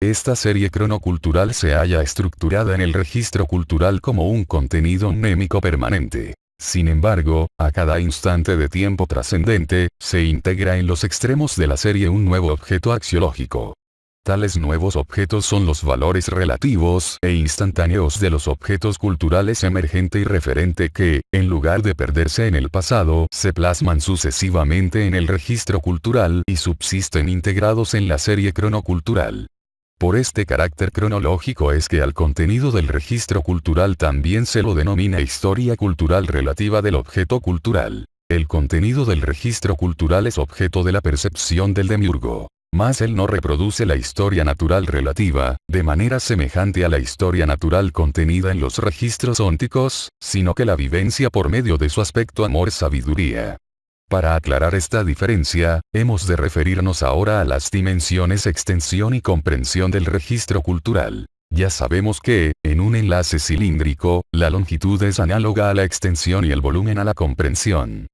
Esta serie cronocultural se halla estructurada en el registro cultural como un contenido mnémico permanente. Sin embargo, a cada instante de tiempo trascendente, se integra en los extremos de la serie un nuevo objeto axiológico. Tales nuevos objetos son los valores relativos e instantáneos de los objetos culturales emergente y referente que, en lugar de perderse en el pasado, se plasman sucesivamente en el registro cultural y subsisten integrados en la serie cronocultural. Por este carácter cronológico es que al contenido del registro cultural también se lo denomina historia cultural relativa del objeto cultural. El contenido del registro cultural es objeto de la percepción del demiurgo, mas él no reproduce la historia natural relativa, de manera semejante a la historia natural contenida en los registros ónticos, sino que la vivencia por medio de su aspecto amor-sabiduría. Para aclarar esta diferencia, hemos de referirnos ahora a las dimensiones extensión y comprensión del registro cultural. Ya sabemos que, en un enlace cilíndrico, la longitud es análoga a la extensión y el volumen a la comprensión.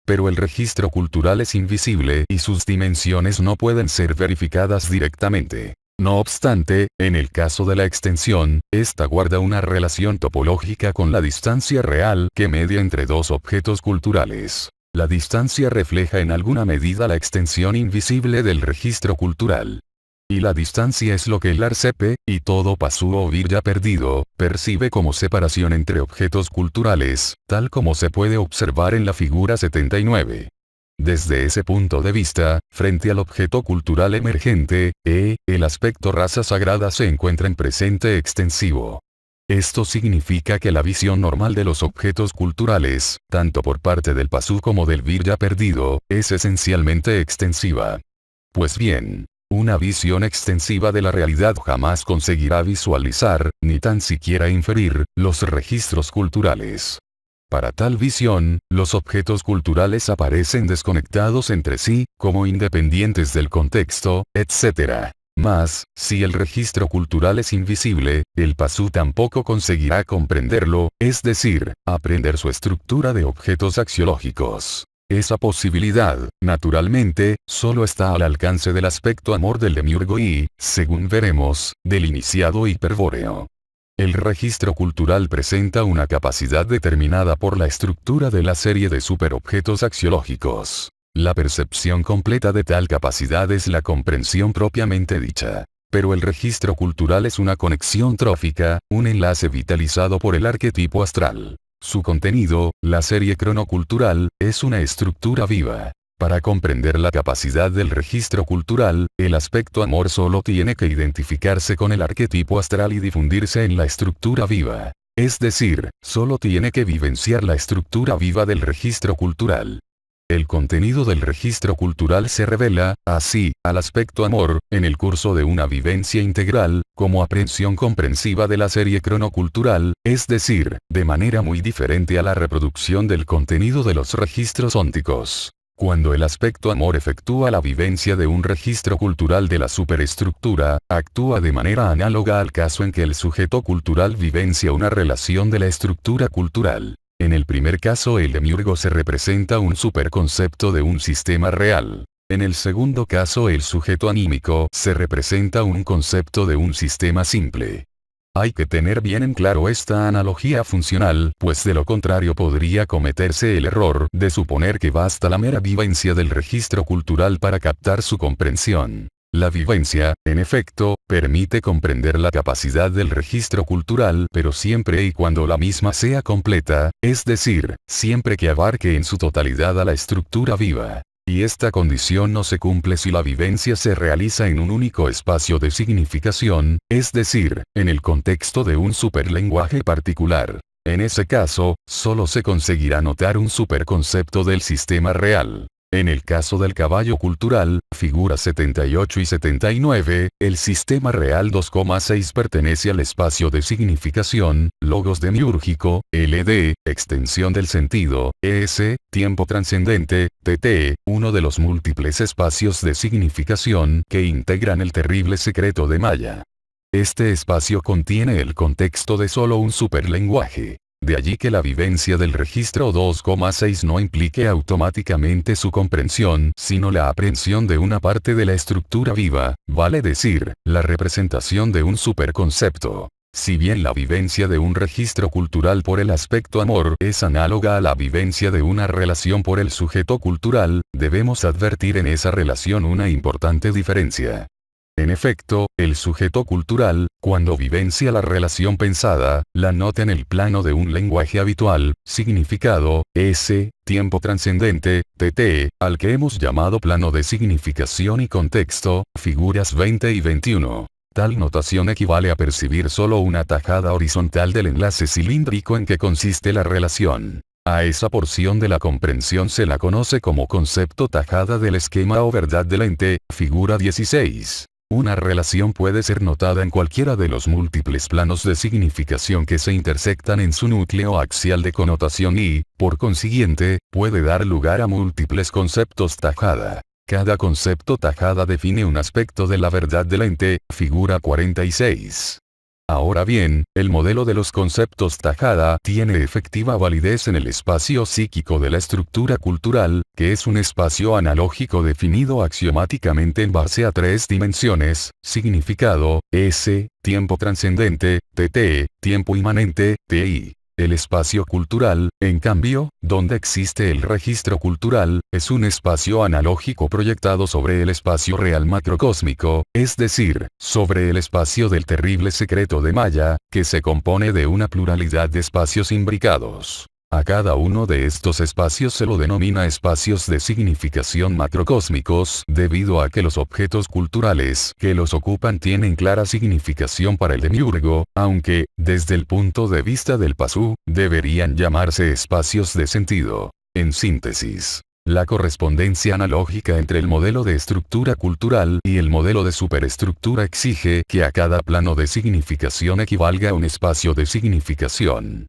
Pero el registro cultural es invisible y sus dimensiones no pueden ser verificadas directamente. No obstante, en el caso de la extensión, esta guarda una relación topológica con la distancia real que media entre dos objetos culturales. La distancia refleja en alguna medida la extensión invisible del registro cultural. Y la distancia es lo que el arcepe, y todo pasú o virya perdido, percibe como separación entre objetos culturales, tal como se puede observar en la figura 79. Desde ese punto de vista, frente al objeto cultural emergente, el aspecto raza sagrada se encuentra en presente extensivo. Esto significa que la visión normal de los objetos culturales, tanto por parte del pasú como del virya perdido, es esencialmente extensiva. Pues bien, Una visión extensiva de la realidad jamás conseguirá visualizar, ni tan siquiera inferir, los registros culturales. Para tal visión, los objetos culturales aparecen desconectados entre sí, como independientes del contexto, etc. Mas, si el registro cultural es invisible, el pasú tampoco conseguirá comprenderlo, es decir, aprender su estructura de objetos axiológicos. Esa posibilidad, naturalmente, solo está al alcance del aspecto amor del demiurgo y, según veremos, del iniciado hiperbóreo. El registro cultural presenta una capacidad determinada por la estructura de la serie de superobjetos axiológicos. La percepción completa de tal capacidad es la comprensión propiamente dicha. Pero el registro cultural es una conexión trófica, un enlace vitalizado por el arquetipo astral. Su contenido, la serie cronocultural, es una estructura viva. Para comprender la capacidad del registro cultural, el aspecto amor solo tiene que identificarse con el arquetipo astral y difundirse en la estructura viva. Es decir, solo tiene que vivenciar la estructura viva del registro cultural. El contenido del registro cultural se revela, así, al aspecto amor, en el curso de una vivencia integral, como aprehensión comprensiva de la serie cronocultural, es decir, de manera muy diferente a la reproducción del contenido de los registros ónticos. Cuando el aspecto amor efectúa la vivencia de un registro cultural de la superestructura, actúa de manera análoga al caso en que el sujeto cultural vivencia una relación de la estructura cultural. En el primer caso el demiurgo se representa un superconcepto de un sistema real. En el segundo caso el sujeto anímico se representa un concepto de un sistema simple. Hay que tener bien en claro esta analogía funcional, pues de lo contrario podría cometerse el error de suponer que basta la mera vivencia del registro cultural para captar su comprensión. La vivencia, en efecto, permite comprender la capacidad del registro cultural, pero siempre y cuando la misma sea completa, es decir, siempre que abarque en su totalidad a la estructura viva. Y esta condición no se cumple si la vivencia se realiza en un único espacio de significación, es decir, en el contexto de un superlenguaje particular. En ese caso, solo se conseguirá notar un superconcepto del sistema real. En el caso del caballo cultural, figuras 78 y 79, el sistema real 2,6 pertenece al espacio de significación, logos demiúrgico, LD, extensión del sentido, ES, tiempo trascendente, TT, uno de los múltiples espacios de significación que integran el terrible secreto de Maya. Este espacio contiene el contexto de solo un superlenguaje. De allí que la vivencia del registro 2,6 no implique automáticamente su comprensión, sino la aprehensión de una parte de la estructura viva, vale decir, la representación de un superconcepto. Si bien la vivencia de un registro cultural por el aspecto amor es análoga a la vivencia de una relación por el sujeto cultural, debemos advertir en esa relación una importante diferencia. En efecto, el sujeto cultural, cuando vivencia la relación pensada, la nota en el plano de un lenguaje habitual, significado, tiempo trascendente, TT, al que hemos llamado plano de significación y contexto, figuras 20 y 21. Tal notación equivale a percibir solo una tajada horizontal del enlace cilíndrico en que consiste la relación. A esa porción de la comprensión se la conoce como concepto tajada del esquema o verdad del ente, figura 16. Una relación puede ser notada en cualquiera de los múltiples planos de significación que se intersectan en su núcleo axial de connotación y, por consiguiente, puede dar lugar a múltiples conceptos tajada. Cada concepto tajada define un aspecto de la verdad del ente, figura 46. Ahora bien, el modelo de los conceptos tajada tiene efectiva validez en el espacio psíquico de la estructura cultural, que es un espacio analógico definido axiomáticamente en base a tres dimensiones: significado, tiempo trascendente, TT, tiempo inmanente, TI. El espacio cultural, en cambio, donde existe el registro cultural, es un espacio analógico proyectado sobre el espacio real macrocósmico, es decir, sobre el espacio del terrible secreto de Maya, que se compone de una pluralidad de espacios imbricados. A cada uno de estos espacios se lo denomina espacios de significación macrocósmicos, debido a que los objetos culturales que los ocupan tienen clara significación para el demiurgo, aunque, desde el punto de vista del pasú, deberían llamarse espacios de sentido. En síntesis, La correspondencia analógica entre el modelo de estructura cultural y el modelo de superestructura exige que a cada plano de significación equivalga un espacio de significación.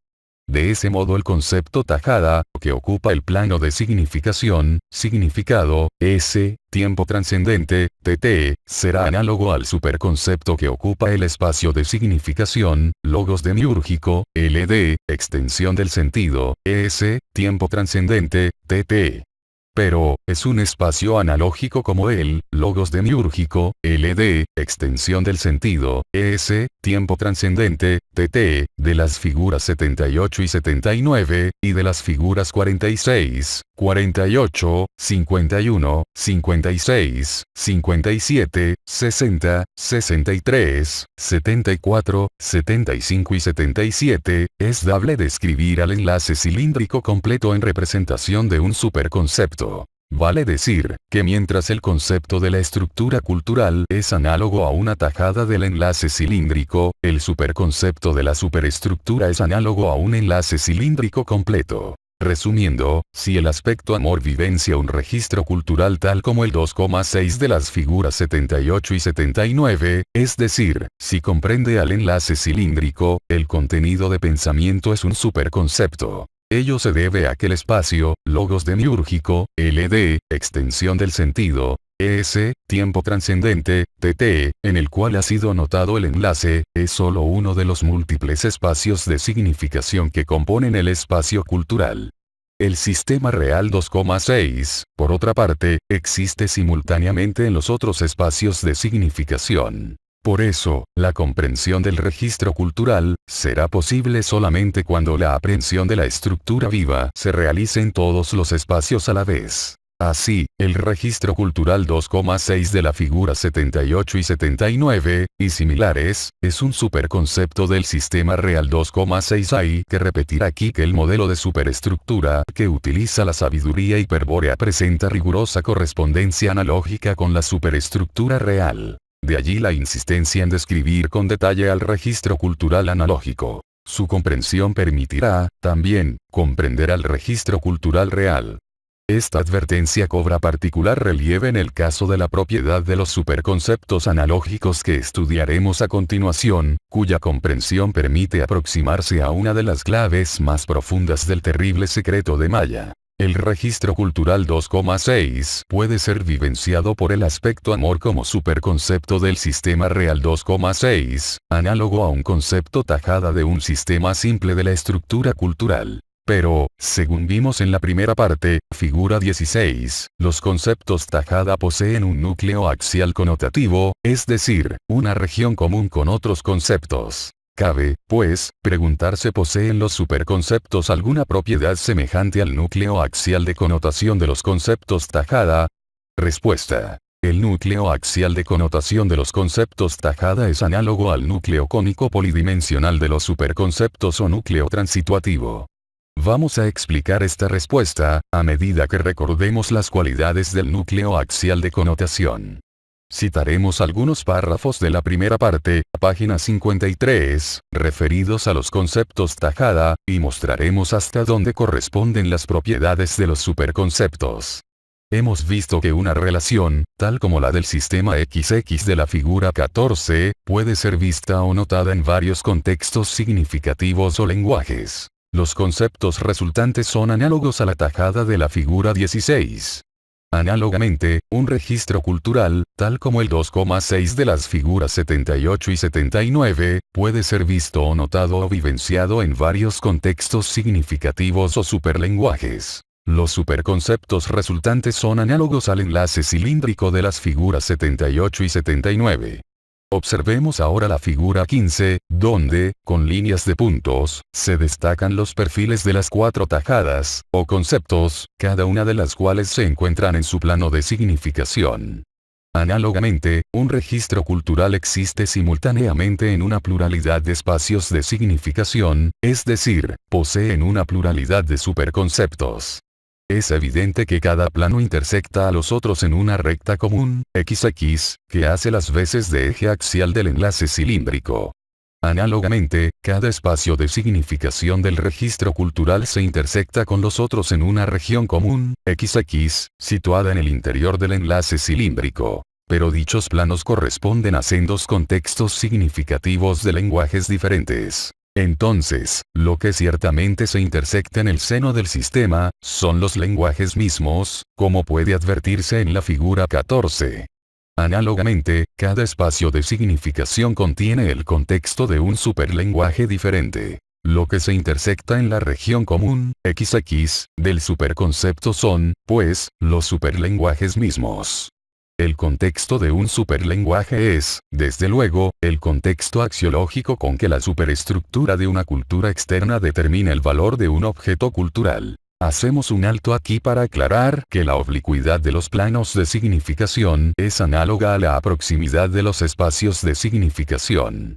De ese modo el concepto tajada, que ocupa el plano de significación, significado, S, tiempo trascendente, TT, será análogo al superconcepto que ocupa el espacio de significación, logos demiúrgico, LD, extensión del sentido, ES, tiempo trascendente, TT. Pero, es un espacio analógico como el, logos demiúrgico, LD, extensión del sentido, ES, tiempo trascendente, TT, de las figuras 78 y 79, y de las figuras 46, 48, 51, 56, 57, 60, 63, 74, 75 y 77, es dable describir al enlace cilíndrico completo en representación de un superconcepto. Vale decir, que mientras el concepto de la estructura cultural es análogo a una tajada del enlace cilíndrico, el superconcepto de la superestructura es análogo a un enlace cilíndrico completo. Resumiendo, si el aspecto amor vivencia un registro cultural tal como el 2,6 de las figuras 78 y 79, es decir, si comprende al enlace cilíndrico, el contenido de pensamiento es un superconcepto. Ello se debe a que el espacio, logos demiúrgico, LD, extensión del sentido, ES, tiempo trascendente, TT, en el cual ha sido notado el enlace, es solo uno de los múltiples espacios de significación que componen el espacio cultural. El sistema real 2,6, por otra parte, existe simultáneamente en los otros espacios de significación. Por eso, la comprensión del registro cultural, será posible solamente cuando la aprehensión de la estructura viva se realice en todos los espacios a la vez. Así, el registro cultural 2,6 de la figura 78 y 79, y similares, es un superconcepto del sistema real 2,6. Hay que repetir aquí que el modelo de superestructura que utiliza la sabiduría hiperbórea presenta rigurosa correspondencia analógica con la superestructura real. De allí la insistencia en describir con detalle al registro cultural analógico. Su comprensión permitirá, también, comprender al registro cultural real. Esta advertencia cobra particular relieve en el caso de la propiedad de los superconceptos analógicos que estudiaremos a continuación, cuya comprensión permite aproximarse a una de las claves más profundas del terrible secreto de Maya. El registro cultural 2,6 puede ser vivenciado por el aspecto amor como superconcepto del sistema real 2,6, análogo a un concepto tajada de un sistema simple de la estructura cultural. Pero, según vimos en la primera parte, figura 16, los conceptos tajada poseen un núcleo axial connotativo, es decir, una región común con otros conceptos. Cabe, pues, preguntarse ¿poseen los superconceptos alguna propiedad semejante al núcleo axial de connotación de los conceptos tajada? Respuesta. El núcleo axial de connotación de los conceptos tajada es análogo al núcleo cónico polidimensional de los superconceptos o núcleo transituativo. Vamos a explicar esta respuesta, a medida que recordemos las cualidades del núcleo axial de connotación. Citaremos algunos párrafos de la primera parte, página 53, referidos a los conceptos tajada, y mostraremos hasta dónde corresponden las propiedades de los superconceptos. Hemos visto que una relación, tal como la del sistema XX de la figura 14, puede ser vista o notada en varios contextos significativos o lenguajes. Los conceptos resultantes son análogos a la tajada de la figura 16. Análogamente, un registro cultural, tal como el 2,6 de las figuras 78 y 79, puede ser visto o notado o vivenciado en varios contextos significativos o superlenguajes. Los superconceptos resultantes son análogos al enlace cilíndrico de las figuras 78 y 79. Observemos ahora la figura 15, donde, con líneas de puntos, se destacan los perfiles de las cuatro tajadas, o conceptos, cada una de las cuales se encuentran en su plano de significación. Análogamente, un registro cultural existe simultáneamente en una pluralidad de espacios de significación, es decir, poseen una pluralidad de superconceptos. Es evidente que cada plano intersecta a los otros en una recta común, XX, que hace las veces de eje axial del enlace cilíndrico. Análogamente, cada espacio de significación del registro cultural se intersecta con los otros en una región común, XX, situada en el interior del enlace cilíndrico. Pero dichos planos corresponden a sendos contextos significativos de lenguajes diferentes. Entonces, lo que ciertamente se intersecta en el seno del sistema, son los lenguajes mismos, como puede advertirse en la figura 14. Análogamente, cada espacio de significación contiene el contexto de un superlenguaje diferente. Lo que se intersecta en la región común, XX, del superconcepto son, pues, los superlenguajes mismos. El contexto de un superlenguaje es, desde luego, el contexto axiológico con que la superestructura de una cultura externa determina el valor de un objeto cultural. Hacemos un alto aquí para aclarar que la oblicuidad de los planos de significación es análoga a la proximidad de los espacios de significación.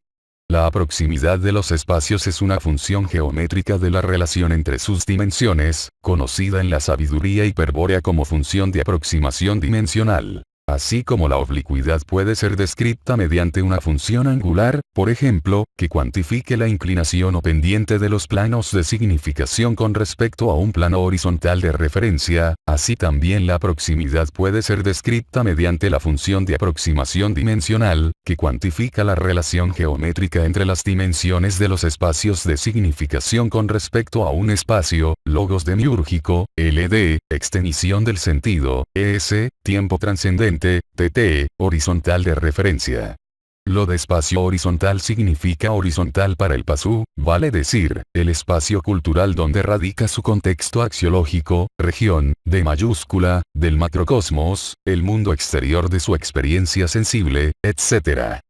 La proximidad de los espacios es una función geométrica de la relación entre sus dimensiones, conocida en la sabiduría hiperbórea como función de aproximación dimensional. Así como la oblicuidad puede ser descrita mediante una función angular, por ejemplo, que cuantifique la inclinación o pendiente de los planos de significación con respecto a un plano horizontal de referencia, así también la proximidad puede ser descrita mediante la función de aproximación dimensional, que cuantifica la relación geométrica entre las dimensiones de los espacios de significación con respecto a un espacio, logos demiúrgico, LD, extensión del sentido, ES, tiempo trascendente, TT, horizontal de referencia. Lo de espacio horizontal significa horizontal para el pasú, vale decir, el espacio cultural donde radica su contexto axiológico, región, de mayúscula, del macrocosmos, el mundo exterior de su experiencia sensible, etc.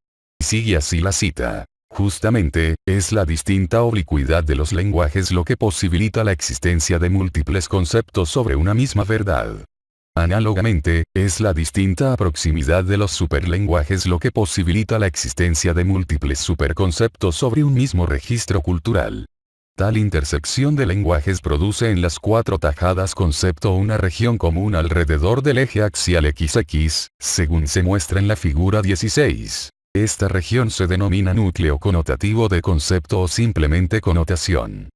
Sigue así la cita. Justamente, es la distinta oblicuidad de los lenguajes lo que posibilita la existencia de múltiples conceptos sobre una misma verdad. Análogamente, es la distinta proximidad de los superlenguajes lo que posibilita la existencia de múltiples superconceptos sobre un mismo registro cultural. Tal intersección de lenguajes produce en las cuatro tajadas concepto una región común alrededor del eje axial XX, según se muestra en la figura 16. Esta región se denomina núcleo connotativo de concepto o simplemente connotación.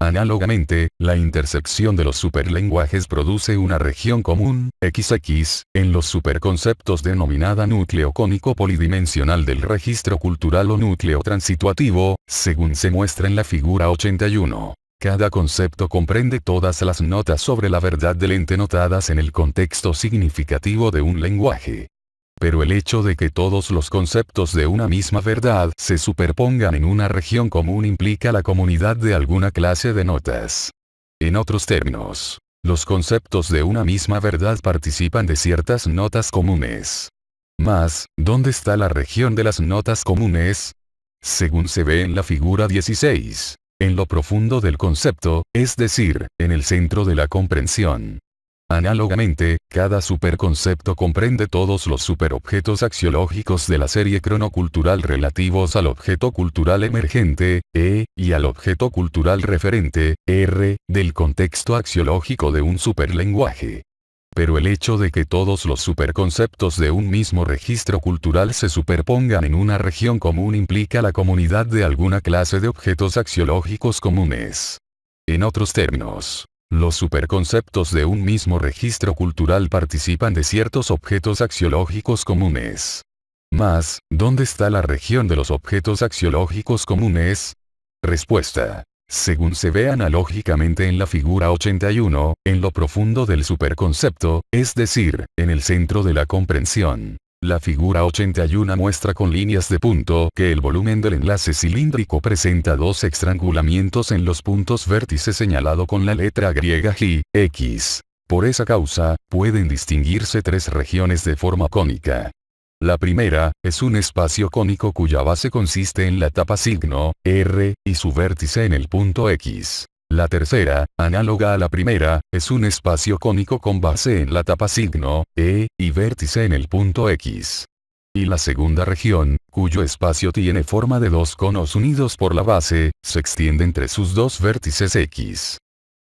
Análogamente, la intersección de los superlenguajes produce una región común, XX, en los superconceptos denominada núcleo cónico polidimensional del registro cultural o núcleo transituativo, según se muestra en la figura 81. Cada concepto comprende todas las notas sobre la verdad del ente notadas en el contexto significativo de un lenguaje. Pero el hecho de que todos los conceptos de una misma verdad se superpongan en una región común implica la comunidad de alguna clase de notas. En otros términos, los conceptos de una misma verdad participan de ciertas notas comunes. Mas, ¿dónde está la región de las notas comunes? Según se ve en la figura 16, en lo profundo del concepto, es decir, en el centro de la comprensión. Análogamente, cada superconcepto comprende todos los superobjetos axiológicos de la serie cronocultural relativos al objeto cultural emergente, E, y al objeto cultural referente, R, del contexto axiológico de un superlenguaje. Pero el hecho de que todos los superconceptos de un mismo registro cultural se superpongan en una región común implica la comunidad de alguna clase de objetos axiológicos comunes. En otros términos, los superconceptos de un mismo registro cultural participan de ciertos objetos axiológicos comunes. Mas, ¿dónde está la región de los objetos axiológicos comunes? Respuesta. Según se ve analógicamente en la figura 81, en lo profundo del superconcepto, es decir, en el centro de la comprensión. La figura 81 muestra con líneas de punto que el volumen del enlace cilíndrico presenta dos estrangulamientos en los puntos vértices señalado con la letra griega G, X. Por esa causa, pueden distinguirse tres regiones de forma cónica. La primera, es un espacio cónico cuya base consiste en la tapa signo, R, y su vértice en el punto X. La tercera, análoga a la primera, es un espacio cónico con base en la tapa signo, E, y vértice en el punto X. Y la segunda región, cuyo espacio tiene forma de dos conos unidos por la base, se extiende entre sus dos vértices X.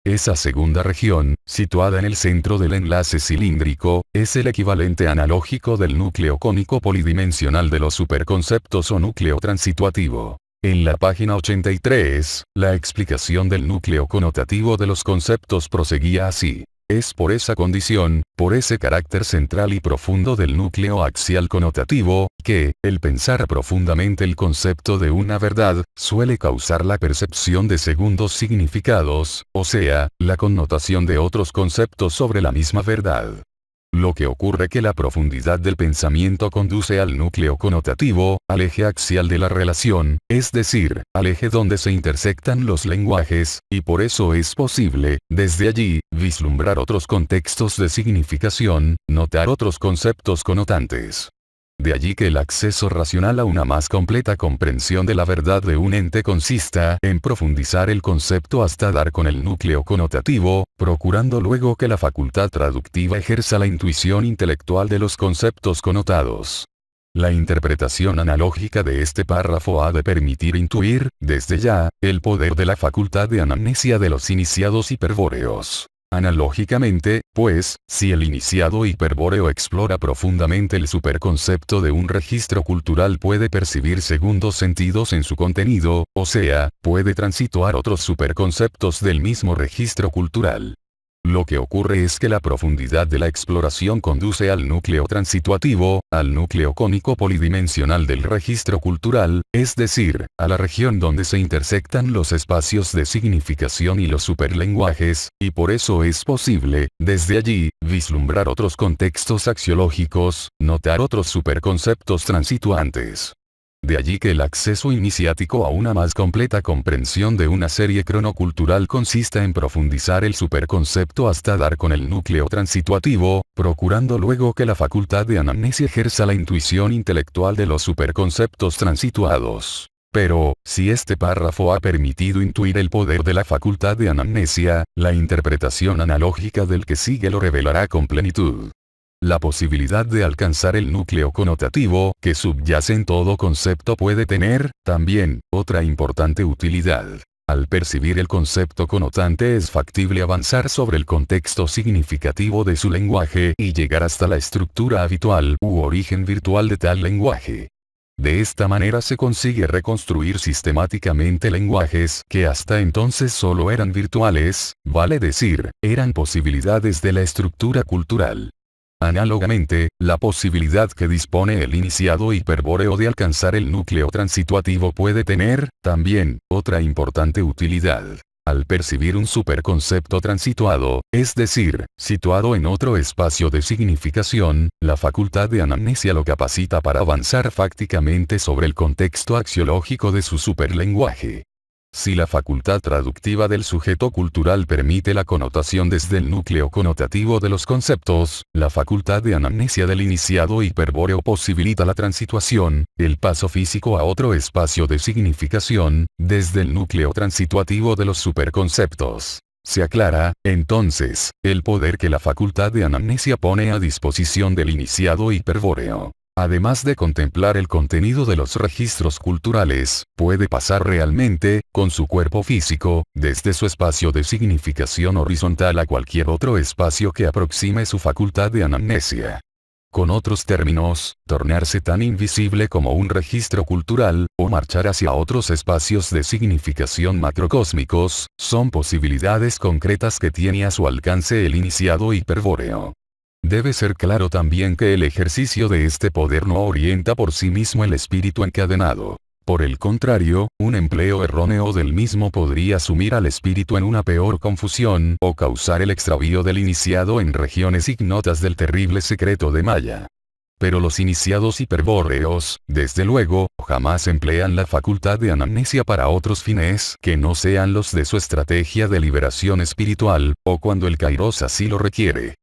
Esa segunda región, situada en el centro del enlace cilíndrico, es el equivalente analógico del núcleo cónico polidimensional de los superconceptos o núcleo transituativo. En la página 83, la explicación del núcleo connotativo de los conceptos proseguía así. Es por esa condición, por ese carácter central y profundo del núcleo axial connotativo, que, el pensar profundamente el concepto de una verdad, suele causar la percepción de segundos significados, o sea, la connotación de otros conceptos sobre la misma verdad. Lo que ocurre que la profundidad del pensamiento conduce al núcleo connotativo, al eje axial de la relación, es decir, al eje donde se intersectan los lenguajes, y por eso es posible, desde allí, vislumbrar otros contextos de significación, notar otros conceptos connotantes. De allí que el acceso racional a una más completa comprensión de la verdad de un ente consista en profundizar el concepto hasta dar con el núcleo connotativo, procurando luego que la facultad traductiva ejerza la intuición intelectual de los conceptos connotados. La interpretación analógica de este párrafo ha de permitir intuir, desde ya, el poder de la facultad de anamnesia de los iniciados hiperbóreos. Analógicamente, pues, si el iniciado hiperbóreo explora profundamente el superconcepto de un registro cultural puede percibir segundos sentidos en su contenido, o sea, puede transituar otros superconceptos del mismo registro cultural. Lo que ocurre es que la profundidad de la exploración conduce al núcleo transituativo, al núcleo cónico polidimensional del registro cultural, es decir, a la región donde se intersectan los espacios de significación y los superlenguajes, y por eso es posible, desde allí, vislumbrar otros contextos axiológicos, notar otros superconceptos transituantes. De allí que el acceso iniciático a una más completa comprensión de una serie cronocultural consista en profundizar el superconcepto hasta dar con el núcleo transituativo, procurando luego que la facultad de anamnesia ejerza la intuición intelectual de los superconceptos transituados. Pero, si este párrafo ha permitido intuir el poder de la facultad de anamnesia, la interpretación analógica del que sigue lo revelará con plenitud. La posibilidad de alcanzar el núcleo connotativo, que subyace en todo concepto puede tener, también, otra importante utilidad. Al percibir el concepto connotante es factible avanzar sobre el contexto significativo de su lenguaje y llegar hasta la estructura habitual u origen virtual de tal lenguaje. De esta manera se consigue reconstruir sistemáticamente lenguajes que hasta entonces solo eran virtuales, vale decir, eran posibilidades de la estructura cultural. Análogamente, la posibilidad que dispone el iniciado hiperbóreo de alcanzar el núcleo transituativo puede tener, también, otra importante utilidad. Al percibir un superconcepto transituado, es decir, situado en otro espacio de significación, la facultad de anamnesia lo capacita para avanzar fácticamente sobre el contexto axiológico de su superlenguaje. Si la facultad traductiva del sujeto cultural permite la connotación desde el núcleo connotativo de los conceptos, la facultad de anamnesia del iniciado hiperbóreo posibilita la transituación, el paso físico a otro espacio de significación, desde el núcleo transituativo de los superconceptos. Se aclara, entonces, el poder que la facultad de anamnesia pone a disposición del iniciado hiperbóreo. Además de contemplar el contenido de los registros culturales, puede pasar realmente, con su cuerpo físico, desde su espacio de significación horizontal a cualquier otro espacio que aproxime su facultad de anamnesia. Con otros términos, tornarse tan invisible como un registro cultural, o marchar hacia otros espacios de significación macrocósmicos, son posibilidades concretas que tiene a su alcance el iniciado hiperbóreo. Debe ser claro también que el ejercicio de este poder no orienta por sí mismo el espíritu encadenado. Por el contrario, un empleo erróneo del mismo podría sumir al espíritu en una peor confusión o causar el extravío del iniciado en regiones ignotas del terrible secreto de Maya. Pero los iniciados hiperbóreos, desde luego, jamás emplean la facultad de anamnesia para otros fines que no sean los de su estrategia de liberación espiritual, o cuando el kairos así lo requiere.